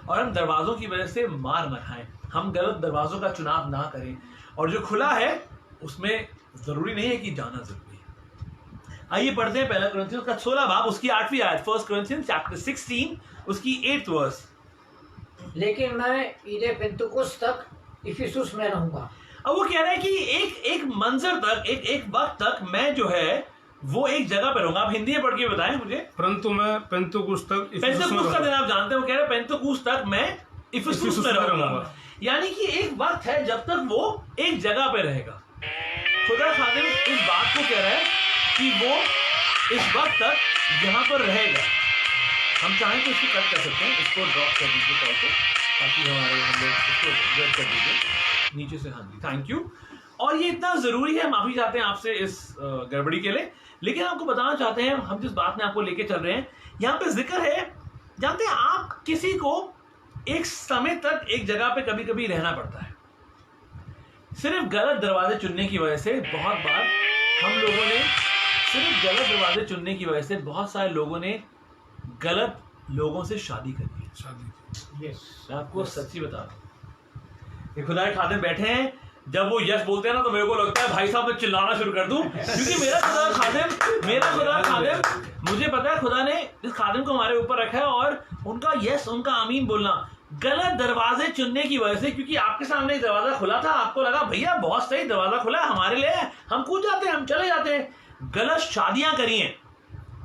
और हम दरवाजों की वजह से मार न खाएं, हम गलत दरवाजों का चुनाव ना करें, और जो खुला है उसमें जरूरी नहीं है कि जाना जरूरी है। आइए पढ़ते हैं पहला कुरिन्थियों का 16 बाब उसकी 8वीं आयत। 1 Corinthians chapter 16 उसकी 8th वर्स। लेकिन मैं ईदे पेंतुकुस तक इफिसुस में रहूंगा। अब वो कह रहा है कि एक मंजर तक, एक वक्त तक मैं जो है वो एक जगह पर रहूंगा। आप हिंदी में पढ़ के बताएं मुझे। परंतु मैं पेंतुकुस तक, पेंतुकुस का दिन आप जानते हो, कह रहे पेंतुकुस तक मैं इफिसुस में रहूंगा। यानी कि एक वक्त है जब तक वो एक जगह पे रहेगा। खुदा खादिम इस बात को कह रहा है कि वो इस वक्त तक यहाँ पर रहेगा। हम चाहें तो इसको कट कर सकते हैं, इसको ड्रॉप कर दीजिए कॉल को, ताकि हम लोग इसको ड्रॉप कर दीजिए नीचे से। हाँ जी, थैंक यू। और ये इतना जरूरी है, माफी चाहते हैं आपसे इस गड़बड़ी के लिए, लेकिन आपको बताना चाहते हैं हम जिस बात में आपको लेके चल रहे हैं, यहाँ पे जिक्र है, जानते हैं आप किसी को एक समय तक एक जगह पे कभी कभी रहना पड़ता है। सिर्फ गलत दरवाजे चुनने की वजह से बहुत बार हम लोगों ने, सिर्फ गलत दरवाजे चुनने की वजह से बहुत सारे लोगों ने गलत लोगों से शादी करी है। मैं आपको सच्ची बता रहा हूँ, ये खुदा के खादिम बैठे हैं, जब वो यस बोलते हैं ना तो मेरे को लगता है भाई साहब मैं चिल्लाना शुरू कर दूं, क्योंकि मेरा खुदा खादिम, मुझे पता है खुदा ने इस खादिम को हमारे ऊपर रखा है, और उनका यस, उनका आमीन बोलना गलत दरवाजे चुनने की वजह से, क्योंकि आपके सामने एक दरवाजा खुला था, आपको लगा भैया बहुत सही दरवाजा खुला है हमारे लिए, हम कूद जाते हैं, हम चले जाते हैं। गलत शादियां करी हैं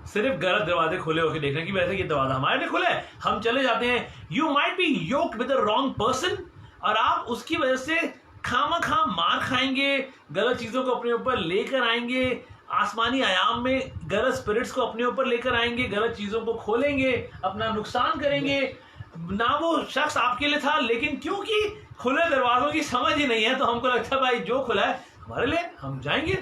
सिर्फ गलत दरवाजे खुले होकर देखने की वजह से, ये दरवाजा हमारे लिए खुला है, हम चले जाते हैं। You might be yoked with the wrong person, और आप उसकी वजह से खामखा मार खाएंगे, गलत चीजों को अपने ऊपर लेकर आएंगे, आसमानी आयाम में गलत स्पिरिट्स को अपने ऊपर लेकर आएंगे, गलत चीजों को खोलेंगे, अपना नुकसान करेंगे। ना वो शख्स आपके लिए था, लेकिन क्योंकि खुले दरवाजों की समझ ही नहीं है तो हमको लगता है भाई जो खुला है हमारे लिए, हम जाएंगे,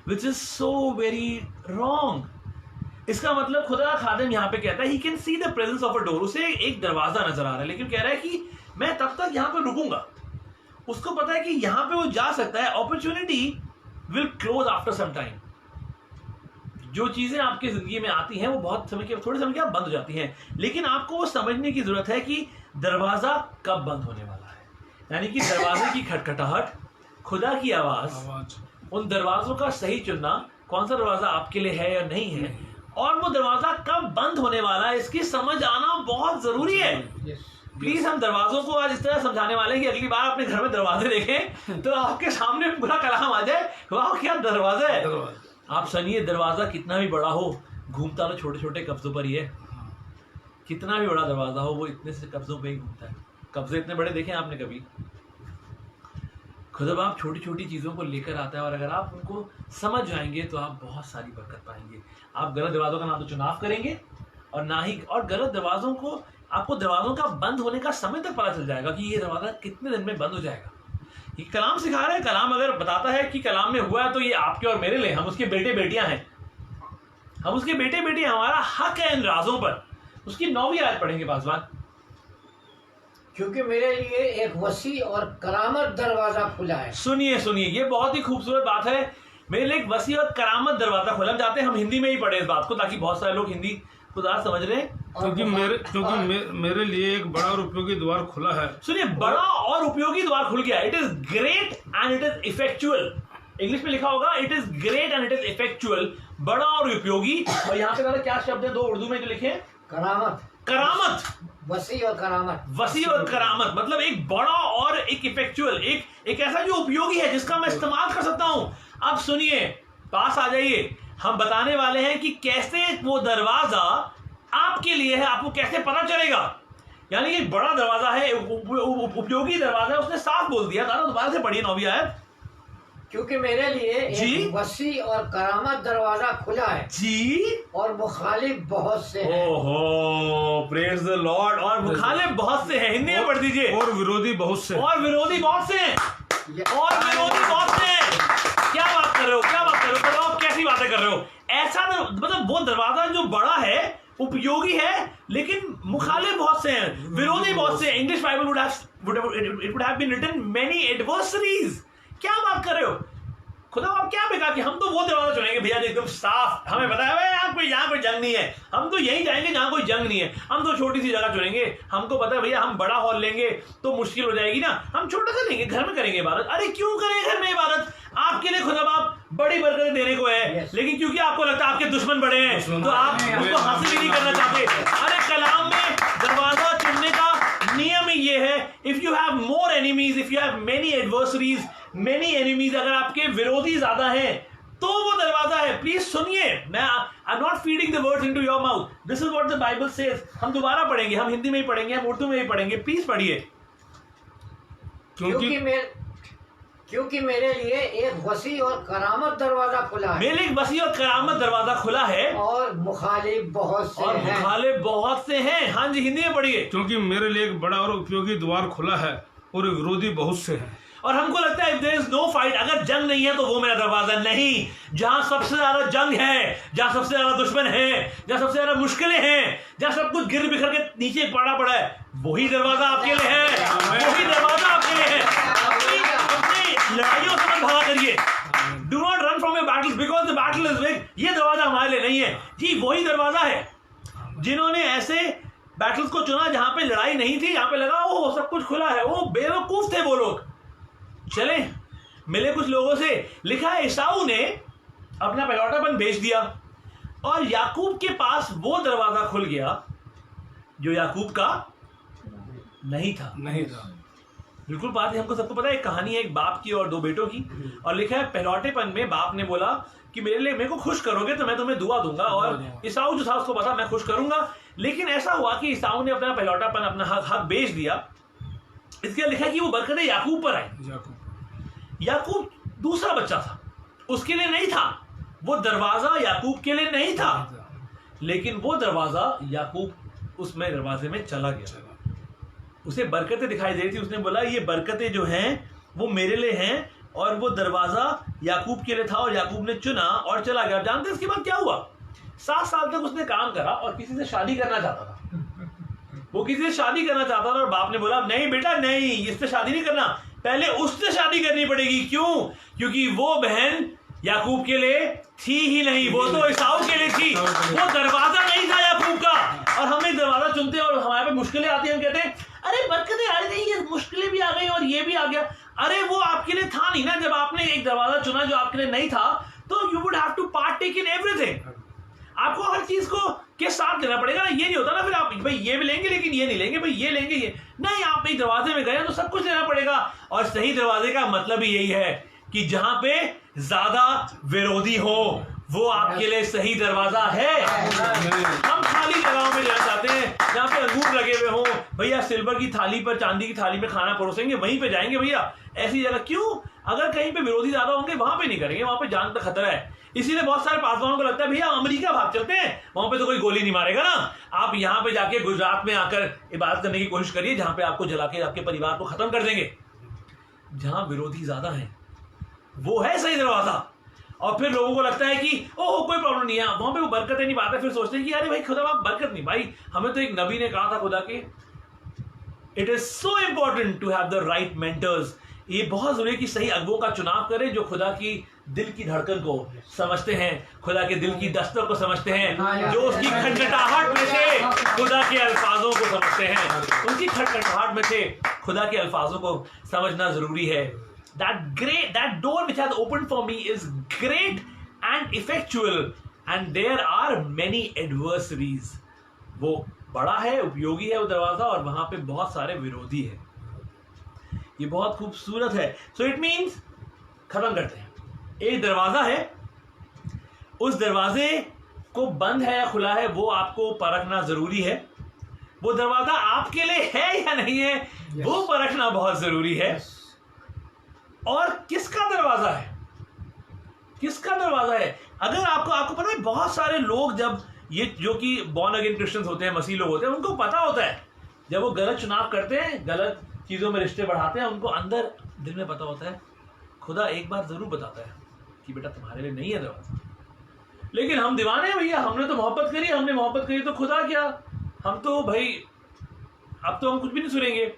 which is so very wrong. इसका मतलब खुदा खादिम यहाँ पे कहता है he can see the presence of a door, उसे एक दरवाजा नजर आ रहा है, लेकिन कह रहा है कि मैं तब तक यहाँ पे रुकूंगा। उसको पता है कि यहाँ पे वो जा सकता है, opportunity will close after some time. जो चीजें आपकी जिंदगी में आती हैं वो बहुत समय के थोड़े समय के बाद बंद हो जाती हैं, लेकिन आपको वो समझने की जरूरत है कि दरवाजा कब बंद होने वाला है। यानी कि दरवाजे की खटखटाहट, खुदा की आवाज, उन दरवाजों का सही चुनना, कौन सा दरवाजा आपके लिए है या नहीं है, और वो दरवाजा कब बंद होने वाला है, इसकी समझ आना बहुत जरूरी है। प्लीज हम दरवाजों को आज इस तरह समझाने वाले हैं कि अगली बार अपने घर में दरवाजे देखें तो आपके सामने पूरा कलाम आ जाए, वाह क्या दरवाजा है। आप सुनिए, दरवाजा कितना भी बड़ा हो, घूमता तो छोटे छोटे कब्जों पर ही है। कितना भी बड़ा दरवाजा हो, वो इतने से कब्जों पे ही घूमता है। कब्जे इतने बड़े देखे आपने कभी? खुदा आप छोटी छोटी चीज़ों को लेकर आता है, और अगर आप उनको समझ जाएंगे तो आप बहुत सारी बरकत पाएंगे। आप गलत दरवाजों का ना तो चुनाव करेंगे और ना ही, और गलत दरवाजों को, आपको दरवाजों का बंद होने का समय तक पता चल जाएगा कि ये दरवाजा कितने दिन में बंद हो जाएगा। ये कलाम सिखा रहा है। कलाम अगर बताता है कि कलाम में हुआ है तो ये आपके और मेरे लिए, हम उसके बेटे बेटियां हैं, हम उसके बेटे बेटियां, हमारा हक है इन राजों पर। उसकी 9वीं आयत पढ़ेंगे पासवान। क्योंकि मेरे लिए एक वसी और करामत दरवाजा खुला है। सुनिए सुनिए, ये बहुत ही खूबसूरत बात है। मेरे लिए एक वसी और करामत दरवाजा खुला। हम चाहते हैं हम हिंदी में ही पढ़े इस बात को, ताकि बहुत सारे लोग हिंदी को ज़्यादा समझ रहे हैं। क्योंकि मेरे लिए एक बड़ा और उपयोगी द्वार खुला है। सुनिए, बड़ा और उपयोगी द्वार खुल गया। It is great and it is effectual. English में लिखा होगा it is great and it is effectual, बड़ा और उपयोगी। और यहाँ पे क्या शब्द है, 2 उर्दू में जो लिखे हैं? करामत। करामत, वसी और करामत। वसी और करामत मतलब एक बड़ा और एक इफेक्चुअल, एक ऐसा जो उपयोगी है, जिसका मैं इस्तेमाल कर सकता हूं। अब सुनिए, पास आ जाइए, हम बताने वाले हैं कि कैसे वो दरवाजा आपके लिए है, आपको कैसे पता चलेगा। यानी कि बड़ा दरवाजा है, उपयोगी दरवाजा है, उसने साफ बोल दिया था। दोबारा से पढ़िए 9वीं आयत। क्योंकि मेरे लिए एक वसी और करामत दरवाजा खुला है जी, और मुखालिफ बहुत से हैं। ओहो, प्रेज द लॉर्ड। और मुखालिफ बहुत से हैं, हिंदी में पढ़ दीजिए। और विरोधी बहुत से, और विरोधी बहुत से हैं, और विरोधी बहुत से हैं। क्या बात कर रहे हो, क्या बात कर रहे हो, आप कैसी बातें कर रहे हो? ऐसा मतलब वो दरवाजा जो बड़ा है, उपयोगी है, लेकिन मुखालिफ बहुत से हैं, विरोधी बहुत से हैं। English Bible would have been written many adversaries। क्या बात कर रहे हो? खुदा आप क्या बेकार कि हम तो वो दरवाजा चुनेंगे भैया जो एकदम साफ, हमें पता है यहाँ कोई जंग नहीं है, हम तो यही जाएंगे जहाँ कोई जंग नहीं है, हम तो छोटी सी जगह चुनेंगे, हमको पता है भैया हम बड़ा हॉल लेंगे तो मुश्किल हो जाएगी ना, हम छोटा सा लेंगे, घर में करेंगे इबादत। अरे क्यों करें घर में इबादत? आपके लिए खुदा बाप बड़ी बरकतें देने को है, लेकिन क्योंकि आपको लगता है आपके दुश्मन बड़े हैं तो आप उसको हासिल ही नहीं करना चाहते। अरे कलाम में दरवाजा चुनने का नियम ही ये है, if you have more enemies, if you have many adversaries, many enemies, अगर आपके विरोधी ज्यादा हैं तो वो दरवाजा है। प्लीज सुनिए, मैं I am not feeding the words into your mouth, this is what the Bible says. हम दोबारा पढ़ेंगे, हम हिंदी में ही पढ़ेंगे, हम उर्दू में ही पढ़ेंगे, प्लीज पढ़िए। क्योंकि मेरे लिए एक वसी और करामत दरवाजा खुला है। मेरे लिए एक वसी और करामत दरवाजा खुला है, और मुखालिफ बहुत से हैं। मुखालिफ बहुत से हैं। हाँ जी, हिंदी में पढ़िए। क्योंकि मेरे लिए एक बड़ा और उपयोगी द्वार खुला है और विरोधी बहुत से हैं। और हमको लगता है if there is no fight, अगर जंग नहीं है तो वो मेरा दरवाजा नहीं। जहां सबसे ज्यादा जंग है, जहां सबसे ज्यादा दुश्मन है, जहां सबसे ज्यादा मुश्किलें हैं, जहां सब कुछ गिर बिखर के नीचे पड़ा है, वही दरवाजा आपके लिए है, वही दरवाजा आपके लिए है। अपनी लड़ाइयों से मत भागा करिए। Do not run from your battles because the battle is big. ये दरवाजा हमारे लिए नहीं है जी, वही दरवाजा है। जिन्होंने ऐसे बैटल्स को चुना जहां पे लड़ाई नहीं थी, जहां पे लगा वो सब कुछ खुला है, वो बेवकूफ थे वो लोग। चले मिले कुछ लोगों से, लिखा है ईसाऊ ने अपना पहलौठापन बेच दिया और याकूब के पास वो दरवाजा खुल गया जो याकूब का नहीं था। बिल्कुल बात है, हमको सबको पता है। एक कहानी है एक बाप की और 2 बेटों की, और लिखा है पहलौठेपन में बाप ने बोला कि मेरे को खुश करोगे तो मैं तुम्हें दुआ दूंगा, और ईसाऊ जो था उसको पता मैं खुश करूंगा। लेकिन ऐसा हुआ कि ईसाऊ ने अपना पहलौठापन, अपना हक बेच दिया। इसके लिखा है कि वो बरकतें याकूब पर आई। याकूब दूसरा बच्चा था, उसके लिए नहीं था वो दरवाजा, याकूब के लिए नहीं था, लेकिन वो दरवाजा याकूब उसमें दरवाजे में चला गया। उसे बरकतें दिखाई दे रही थी, उसने बोला ये बरकतें जो हैं वो मेरे लिए हैं, और वो दरवाजा याकूब के लिए था और याकूब ने चुना और चला गया। जानते हैं इसके बाद क्या हुआ? 7 साल तक उसने काम करा और किसी से शादी करना चाहता था। वो किसी से शादी करना चाहता था और बाप ने बोला नहीं बेटा नहीं, इससे शादी नहीं करना, पहले उससे शादी करनी पड़ेगी। क्यों? क्योंकि वो बहन याकूब के लिए थी ही नहीं, वो तो ईसाऊ के लिए थी। वो दरवाजा नहीं था याकूब का। और हम एक दरवाजा चुनते हैं और हमारे पे मुश्किलें आती हैं, हम कहते हैं अरे बरकतें आ रही, ये मुश्किलें भी आ गई और ये भी आ गया। अरे वो आपके लिए था नहीं ना। जब आपने एक दरवाजा चुना जो आपके लिए नहीं था, तो you would have to partake in everything. आपको हर चीज को के साथ लेना पड़ेगा ना। ये नहीं होता ना फिर आप भाई ये भी लेंगे लेकिन ये नहीं लेंगे, भाई ये लेंगे ये नहीं। आप एक दरवाजे में गए तो सब कुछ लेना पड़ेगा। और सही दरवाजे का मतलब ही यही है कि जहां पे ज्यादा विरोधी हो वो आपके लिए सही दरवाजा है। हम खाली जगहों में जाना चाहते हैं जहां पे अंगूर लगे हुए हों। भैया सिल्वर की थाली पर, चांदी की थाली में खाना परोसेंगे, वहीं पे जाएंगे भैया। ऐसी जगह क्यों? अगर कहीं पे विरोधी ज्यादा होंगे वहां पे नहीं करेंगे, वहां पे जान का खतरा है। इसीलिए बहुत सारे पासवानों को लगता है भैया अमेरिका भाग चलते हैं, वहां पे तो कोई गोली नहीं मारेगा ना। आप यहाँ पे जाके गुजरात में आकर इबादत करने की कोशिश करिए, जहां पे आपको जला के आपके परिवार को खत्म कर देंगे। जहां विरोधी ज्यादा है वो है सही दरवाजा। और फिर लोगों को लगता है कि ओह कोई प्रॉब्लम नहीं है, वहां पे वो बरकतें नहीं पाते। फिर सोचते हैं कि अरे भाई खुदा आप बरकत नहीं। भाई हमें तो एक नबी ने कहा था खुदा के, it is so important to have the right mentors. ये बहुत जरूरी है कि सही अगुओं का चुनाव करें जो खुदा की दिल की धड़कन को समझते हैं, खुदा के दिल की दस्तक को समझते हैं, जो उसकी खटखटाहट में से खुदा के अल्फाजों को समझते हैं। उनकी खटखटाहट में से खुदा के अल्फाजों को समझना जरूरी है। That door which has opened for me is great and effectual and there are many adversaries. वो बड़ा है, उपयोगी है वो दरवाजा, और वहां पे बहुत सारे विरोधी है। ये बहुत खूबसूरत है। So it means खत्म करते हैं। एक दरवाजा है, उस दरवाजे को बंद है या खुला है वो आपको परखना जरूरी है। वो दरवाजा आपके लिए है या नहीं है वो परखना बहुत जरूरी है। और किसका दरवाजा है, किसका दरवाजा है। अगर आपको पता है बहुत सारे लोग जब ये जो कि बॉर्न अगेन क्रिश्चियंस होते हैं, मसीह लोग होते हैं, उनको पता होता है जब वो गलत चुनाव करते हैं, गलत चीजों में रिश्ते बढ़ाते हैं, उनको अंदर दिल में पता होता है खुदा एक बार जरूर बताता है कि बेटा तुम्हारे लिए नहीं है दरवाजा। लेकिन हम दीवाने हैं भैया, हमने तो मोहब्बत करी, हमने मोहब्बत करी तो खुदा क्या, हम तो भाई अब तो हम कुछ भी नहीं सुनेंगे।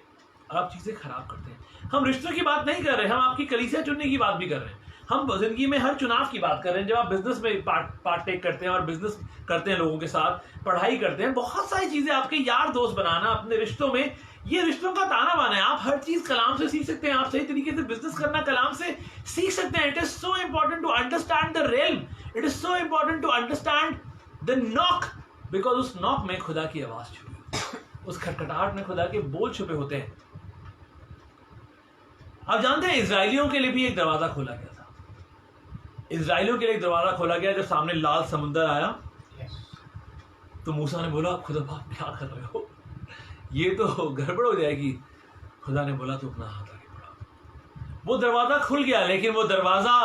आप चीजें खराब करते हैं। हम रिश्तों की बात नहीं कर रहे, हम आपकी कलीसिया चुनने की बात भी कर रहे हैं। हम जिंदगी में हर चुनाव की बात कर रहे हैं। जब आप बिजनेस में पार्ट टेक करते हैं और बिजनेस करते हैं लोगों के साथ, पढ़ाई करते हैं, बहुत सारी चीजें, आपके यार दोस्त बनाना, अपने रिश्तों में, ये रिश्तों का ताना बाना है। आप हर चीज कलाम से सीख सकते हैं। आप सही तरीके से बिजनेस करना कलाम से सीख सकते हैं। It is so important to understand the realm. It is so important to understand the knock, because उस नॉक में खुदा की आवाज छुपी, उस खटखटाहट में खुदा के बोल छुपे होते हैं। आप जानते हैं इजराइलियों के लिए भी एक दरवाजा खोला गया था। इजराइलियों के लिए एक दरवाजा खोला गया। जब सामने लाल समुद्र आया तो मूसा ने बोला खुदा बाप क्या कर रहे हो, ये तो गड़बड़ हो जाएगी। खुदा ने बोला तो अपना हाथ आगे बढ़ा। वो दरवाजा खुल गया, लेकिन वो दरवाजा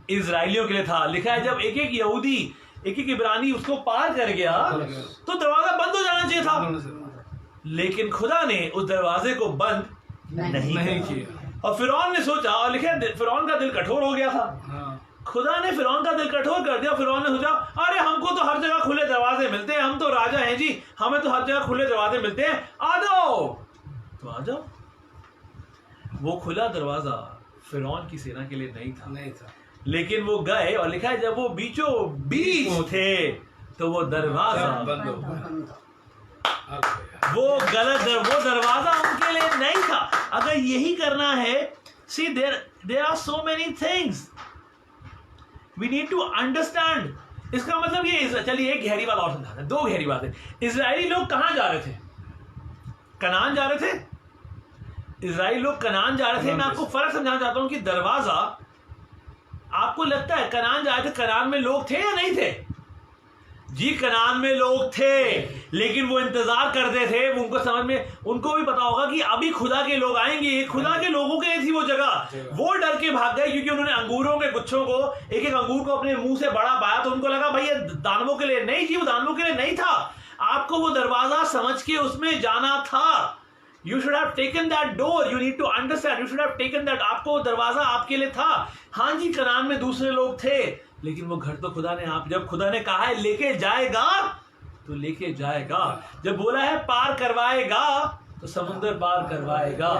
इजराइलियों के लिए था। लिखा है जब एक एक यहूदी, एक एक इब्रानी उसको पार कर गया तो दरवाजा बंद हो जाना चाहिए था, लेकिन खुदा ने उस दरवाजे को बंद नहीं किया। और फिरौन ने सोचा, और लिखा है फिरौन का दिल कठोर हो गया था। खुदा ने फिरौन का दिल कठोर कर दिया। फिरौन ने सोचा अरे हमको तो हर जगह खुले दरवाजे मिलते हैं, हम तो राजा हैं जी, हमें तो हर जगह खुले दरवाजे मिलते हैं, आ जाओ। तो आ जाओ। वो खुला दरवाजा फिरौन की सेना के लिए नहीं था, लेकिन वो गए, और लिखा है जब वो बीचों बीच थे तो वो दरवाजा बंद हो गया। वो दरवाजा उनके लिए नहीं था। अगर यही करना है, see there are so many things we need to understand. इसका मतलब ये, चलिए एक गहरी बात और समझाते हैं, दो गहरी बातें। इजरायली लोग कहां जा रहे थे? कनान जा रहे थे। इजरायली लोग कनान जा रहे थे। मैं आपको फर्क समझाना चाहता हूं कि दरवाजा, आपको लगता है कनान जा रहे थे, कनान में लोग थे या नहीं थे? जी कनान में लोग थे, लेकिन वो इंतजार करते थे। उनको समझ में, उनको भी पता होगा कि अभी खुदा के लोग आएंगे। खुदा के लोगों के लिए थी वो जगह। वो डर के भाग गए क्योंकि उन्होंने अंगूरों के गुच्छों को, एक एक अंगूर को अपने मुंह से बड़ा पाया, तो उनको लगा भाई ये दानवों के लिए नहीं जी, वो दानवों के लिए नहीं था। आपको वो दरवाजा समझ के उसमें जाना था। You should have taken that door. You need to understand. You should have taken that. आपको वो दरवाजा आपके लिए था। हाँ जी कनान में दूसरे लोग थे, लेकिन वो घर तो खुदा ने, आप जब खुदा ने कहा है लेके जाएगा तो लेके जाएगा। जब बोला है पार करवाएगा तो समुद्र पार करवाएगा।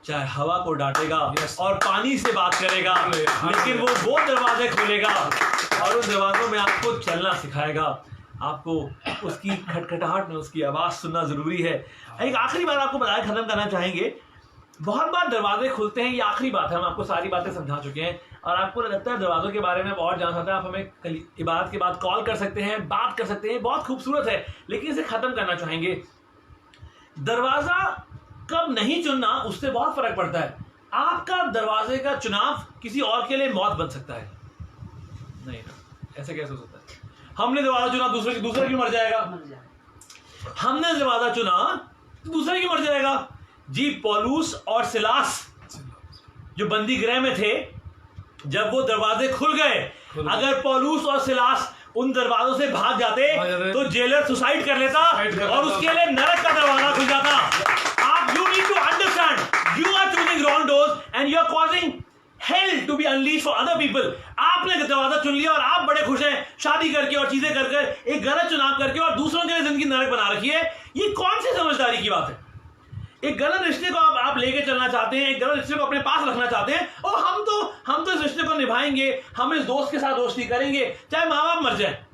चाहे हवा को डांटेगा और पानी से बात करेगा, लेकिन वो दरवाजे खोलेगा और उन दरवाजों में आपको चलना सिखाएगा। आपको उसकी खटखटाहट में उसकी आवाज़ सुनना ज़रूरी है। एक आखिरी बात आपको बताया, ख़त्म करना चाहेंगे। बहुत बार दरवाजे खुलते हैं, ये आखिरी बात है, हम आपको सारी बातें समझा चुके हैं और आपको लगता है दरवाज़ों के बारे में और जानना चाहते हैं, आप हमें कल इबादत के बाद कॉल कर सकते हैं, बात कर सकते हैं, बहुत खूबसूरत है। लेकिन इसे ख़त्म करना चाहेंगे। दरवाज़ा कब नहीं चुनना उससे बहुत फ़र्क पड़ता है। आपका दरवाजे का चुनाव किसी और के लिए मौत बन सकता है। नहीं ना, ऐसे कैसे हो सकता है? हमने दरवाजा चुना, दूसरा क्यों मर जाएगा? हमने दरवाजा चुना, दूसरा क्यों मर जाएगा? जी, पौलुस और सिलास जो बंदी गृह में थे, जब वो दरवाजे खुल गए, अगर पौलुस और सिलास उन दरवाजों से भाग जाते तो जेलर सुसाइड कर लेता और उसके लिए नरक का दरवाजा खुल जाता। आप you need to understand, you are choosing wrong doors and you are causing hell to be unleash for other people. आपने दरवाजा चुन लिया और आप बड़े खुश हैं शादी करके और चीजें करके, एक गलत चुनाव करके और दूसरों के लिए जिंदगी नरक बना रखी है। ये कौन सी समझदारी की बात है? एक गलत रिश्ते को आप लेके चलना चाहते हैं, एक गलत रिश्ते को अपने पास रखना चाहते हैं और हम तो इस रिश्ते को निभाएंगे, हम इस दोस्त के साथ दोस्ती करेंगे चाहे माँ बाप मर जाए।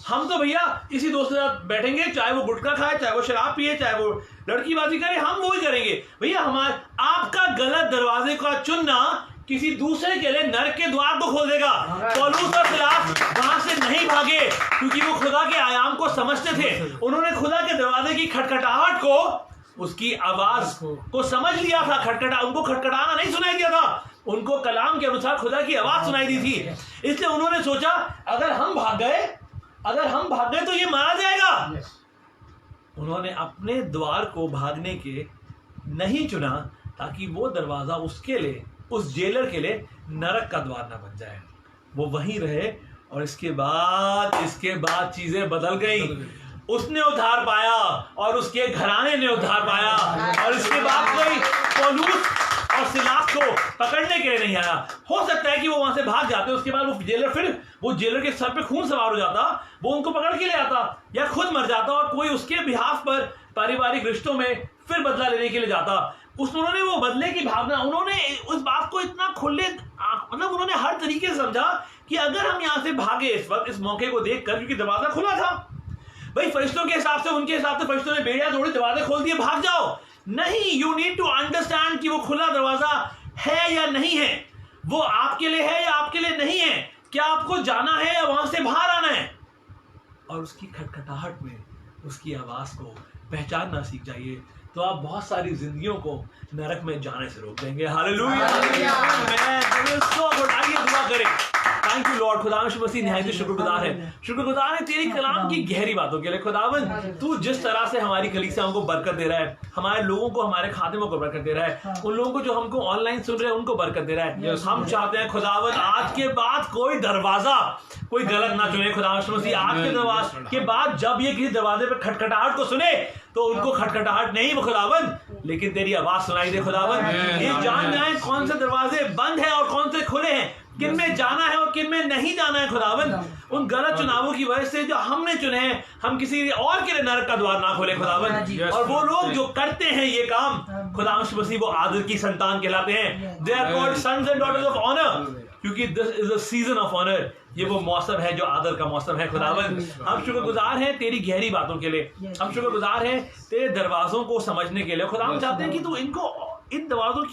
हम तो भैया इसी दोस्त के साथ बैठेंगे, चाहे वो गुटखा खाए, चाहे वो शराब पिए, चाहे वो लड़कीबाजी करे, हम वो ही करेंगे। भैया आपका गलत दरवाजे का चुनना किसी दूसरे के लिए नरक के द्वार को खोल देगा। पौलुस और सिलास वहां से नहीं भागे क्योंकि वो खुदा के आयाम को समझते थे। उन्होंने खुदा के दरवाजे की खटखटाहट को, उसकी आवाज को समझ लिया था। उनको खटखटाना नहीं सुनाई दिया था, उनको कलाम के अनुसार खुदा की आवाज सुनाई दी थी। इसलिए उन्होंने सोचा अगर हम भाग गए तो ये मारा जाएगा। उन्होंने अपने द्वार को भागने के नहीं चुना ताकि वो दरवाजा उसके लिए, उस जेलर के लिए नरक का द्वार ना बन जाए। वो वहीं रहे और इसके बाद चीजें बदल गई। उसने उद्धार पाया और उसके घराने ने उद्धार पाया और इसके बाद कोई पौलुस और सिलास को पकड़ने के लिए नहीं आया। हो सकता है कि वो वहां से भाग जाते, उसके बाद वो जेलर के सर पे खून सवार हो जाता, वो उनको पकड़ के ले आता या खुद मर जाता और कोई उसके बिहाफ पर पारिवारिक रिश्तों में फिर बदला लेने के लिए जाता। उन्होंने वो बदले की भावना, उन्होंने उस बात को इतना उन्होंने हर तरीके से समझा कि अगर हम यहाँ से भागे इस वक्त, इस मौके को देखकर, क्योंकि दरवाजा खुला था। भाई फरिश्तों के हिसाब से, उनके हिसाब से फरिश्तों ने बेड़ियां तोड़ी, दरवाजे खोल दिए, भाग जाओ। नहीं, यू नीड टू अंडरस्टैंड कि वो खुला दरवाजा है या नहीं है, वो आपके लिए है या आपके लिए नहीं है, क्या आपको जाना है या वहां से बाहर आना है। और उसकी खटखटाहट में उसकी आवाज को पहचानना सीख जाइए तो आप बहुत सारी जिंदगियों को नरक में जाने से रोक देंगे। हालेलुया। आइए दुआ करें। Thank you Lord. खुदा मसीह निहायत शुक्रगुजार है तेरी कलाम की गहरी बातों के लिए। खुदावन, तू जिस तरह से हमारी कलीसियाओं को बरकत दे रहा है, हमारे लोगों को, हमारे खादिमों को बरकत दे रहा है, उन लोगों को जो हमको ऑनलाइन सुन रहे हैं उनको बरकत दे रहा है। हम चाहते हैं खुदावन आज के बाद कोई दरवाजा कोई गलत ना चुने। खुदा मसीह आज के दरवाजे के बाद जब ये किसी दरवाजे पर खटखटाहट को सुने तो उनको खटखटाहट नहीं खुदावन, लेकिन तेरी आवाज सुनाई दे खुदावन। ये जान जाए कौन से दरवाजे बंद है और कौन से खुले हैं, किन में जाना है और किन में नहीं जाना है खुदावन। उन गलत चुनावों की वजह से जो हमने चुने हैं, हम किसी और के लिए नरक का द्वार ना खोले खुदावन। और वो लोग जो करते हैं ये काम, खुदा मसीह वो आदर की संतान कहलाते हैं। They are called sons and daughters of honour, क्योंकि this is a season of honour. ये वो मौसम है जो आदर का मौसम है खुदावन। हम शुक्रगुजार हैं तेरी गहरी बातों के लिए, हम शुक्रगुजार हैं तेरे दरवाजों को समझने के लिए। खुदा हम चाहते हैं कि तू इन दरवाजों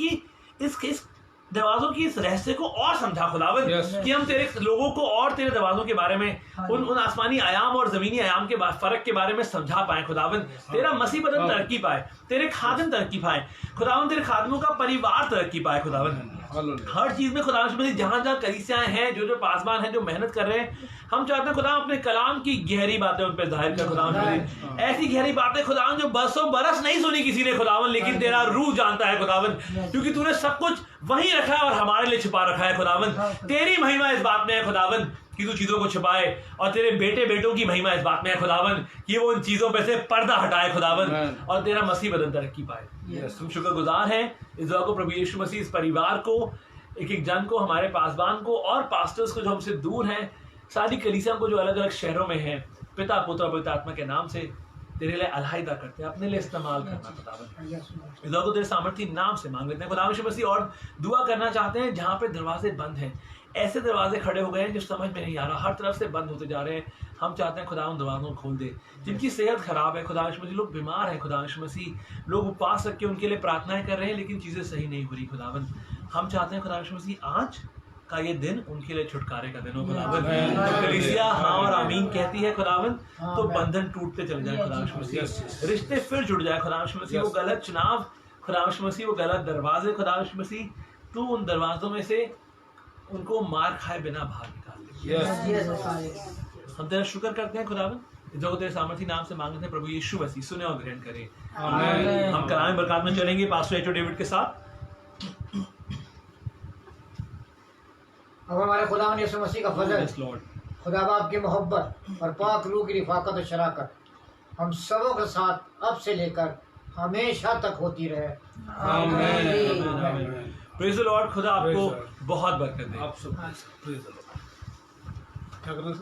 की इस रहस्य को और समझा खुदावन, कि हम तेरे लोगों को और तेरे दरवाजों के बारे में, उन आसमानी आयाम और जमीनी आयाम के फर्क के बारे में समझा पाए खुदावन। तेरा मसीह बदन तरक्की पाए, तेरे खादिम तरक्की पाए खुदावन, तेरे खादिमों का परिवार तरक्की पाए खुदावन। हर चीज में खुदा जहां जहां कलीसियाएं हैं, जो पासबान हैं, जो मेहनत कर रहे हैं, हम चाहते हैं खुदा अपने कलाम की गहरी बातें उन पर जाहिर कर खुदावन। ऐसी गहरी बातें खुदावन जो बरसों बरस नहीं सुनी किसी ने खुदावन, लेकिन तेरा रूह जानता है खुदावन, क्योंकि तूने सब कुछ वहीं रखा है और हमारे लिए छिपा रखा है खुदावन। तेरी महिमा इस बात में है खुदावन कि तू चीजों को छिपाए, और तेरे बेटे बेटों की महिमा इस बात में है खुदावन कि वो उन चीजों पे से पर्दा हटाए खुदावन, और तेरा मसीह बदन तरक्की पाए। हम शुक्रगुजार हैं इस दुआ को प्रभु यीशु मसीह, इस परिवार को, एक एक जन को, हमारे पासबान को और पास्टर्स को जो हमसे दूर हैं, सारी कलीसियाओं को जो अलग अलग शहरों में हैं, पिता पुत्र पवित्र आत्मा के नाम से तेरे लिए अलहदा करते हैं, अपने लिए इस्तेमाल करना खुदावन। इस दुआ को तेरे सामर्थी नाम से मांग लेते हैं खुदा यीशु मसीह। और दुआ करना चाहते हैं जहाँ पे दरवाजे बंद हैं, ऐसे दरवाजे खड़े हो गए हैं जो समझ में नहीं आ रहा, हर तरफ से बंद होते जा रहे हैं। हम चाहते हैं खुदा उन दरवाज़ों को खोल दे। जिनकी सेहत खराब है खुदा यीशु मसीह, लोग बीमार हैं खुदा यीशु मसीह, लोग उपवास रख के उनके लिए प्रार्थनाएं कर रहे हैं लेकिन चीज़ें सही नहीं हो रही खुदावन। हम चाहते हैं खुदा यीशु मसीह आज का ये दिन उनके लिए छुटकारे का दिन हो खुदावन। तो कलीसिया हाँ और आमीन कहती है खुदावन, तो बंधन टूटते चले जाए खुदा यीशु मसीह, रिश्ते फिर जुड़ जाए खुदा यीशु मसीह। वो गलत चुनाव खुदा यीशु मसीह, वो गलत दरवाजे खुदा यीशु मसीह, तू उन दरवाजों में से उनको मार खाए बिना बाहर निकाल दे। हम तेरा शुक्र करते हैं खुदावन, जो तेरे सामर्थी नाम से मांगते हैं प्रभु यीशु मसीह, सुने और ग्रहण करें। हम कलाम बरकत में चलेंगे पास्टर एचओ डेविड के साथ। अब हमारे खुदावन यीशु मसीह का फजल, लॉर्ड, खुदा बाप की मोहब्बत और पाक रूह की रिफाकत और शराकत हम सबों के साथ अब से लेकर हमेशा तक होती रहे। आमीन। Praise the Lord. खुदा आपको Praise the Lord। बहुत बरकत दे। आप सब प्रेज़ द लॉर्ड। क्या करना है?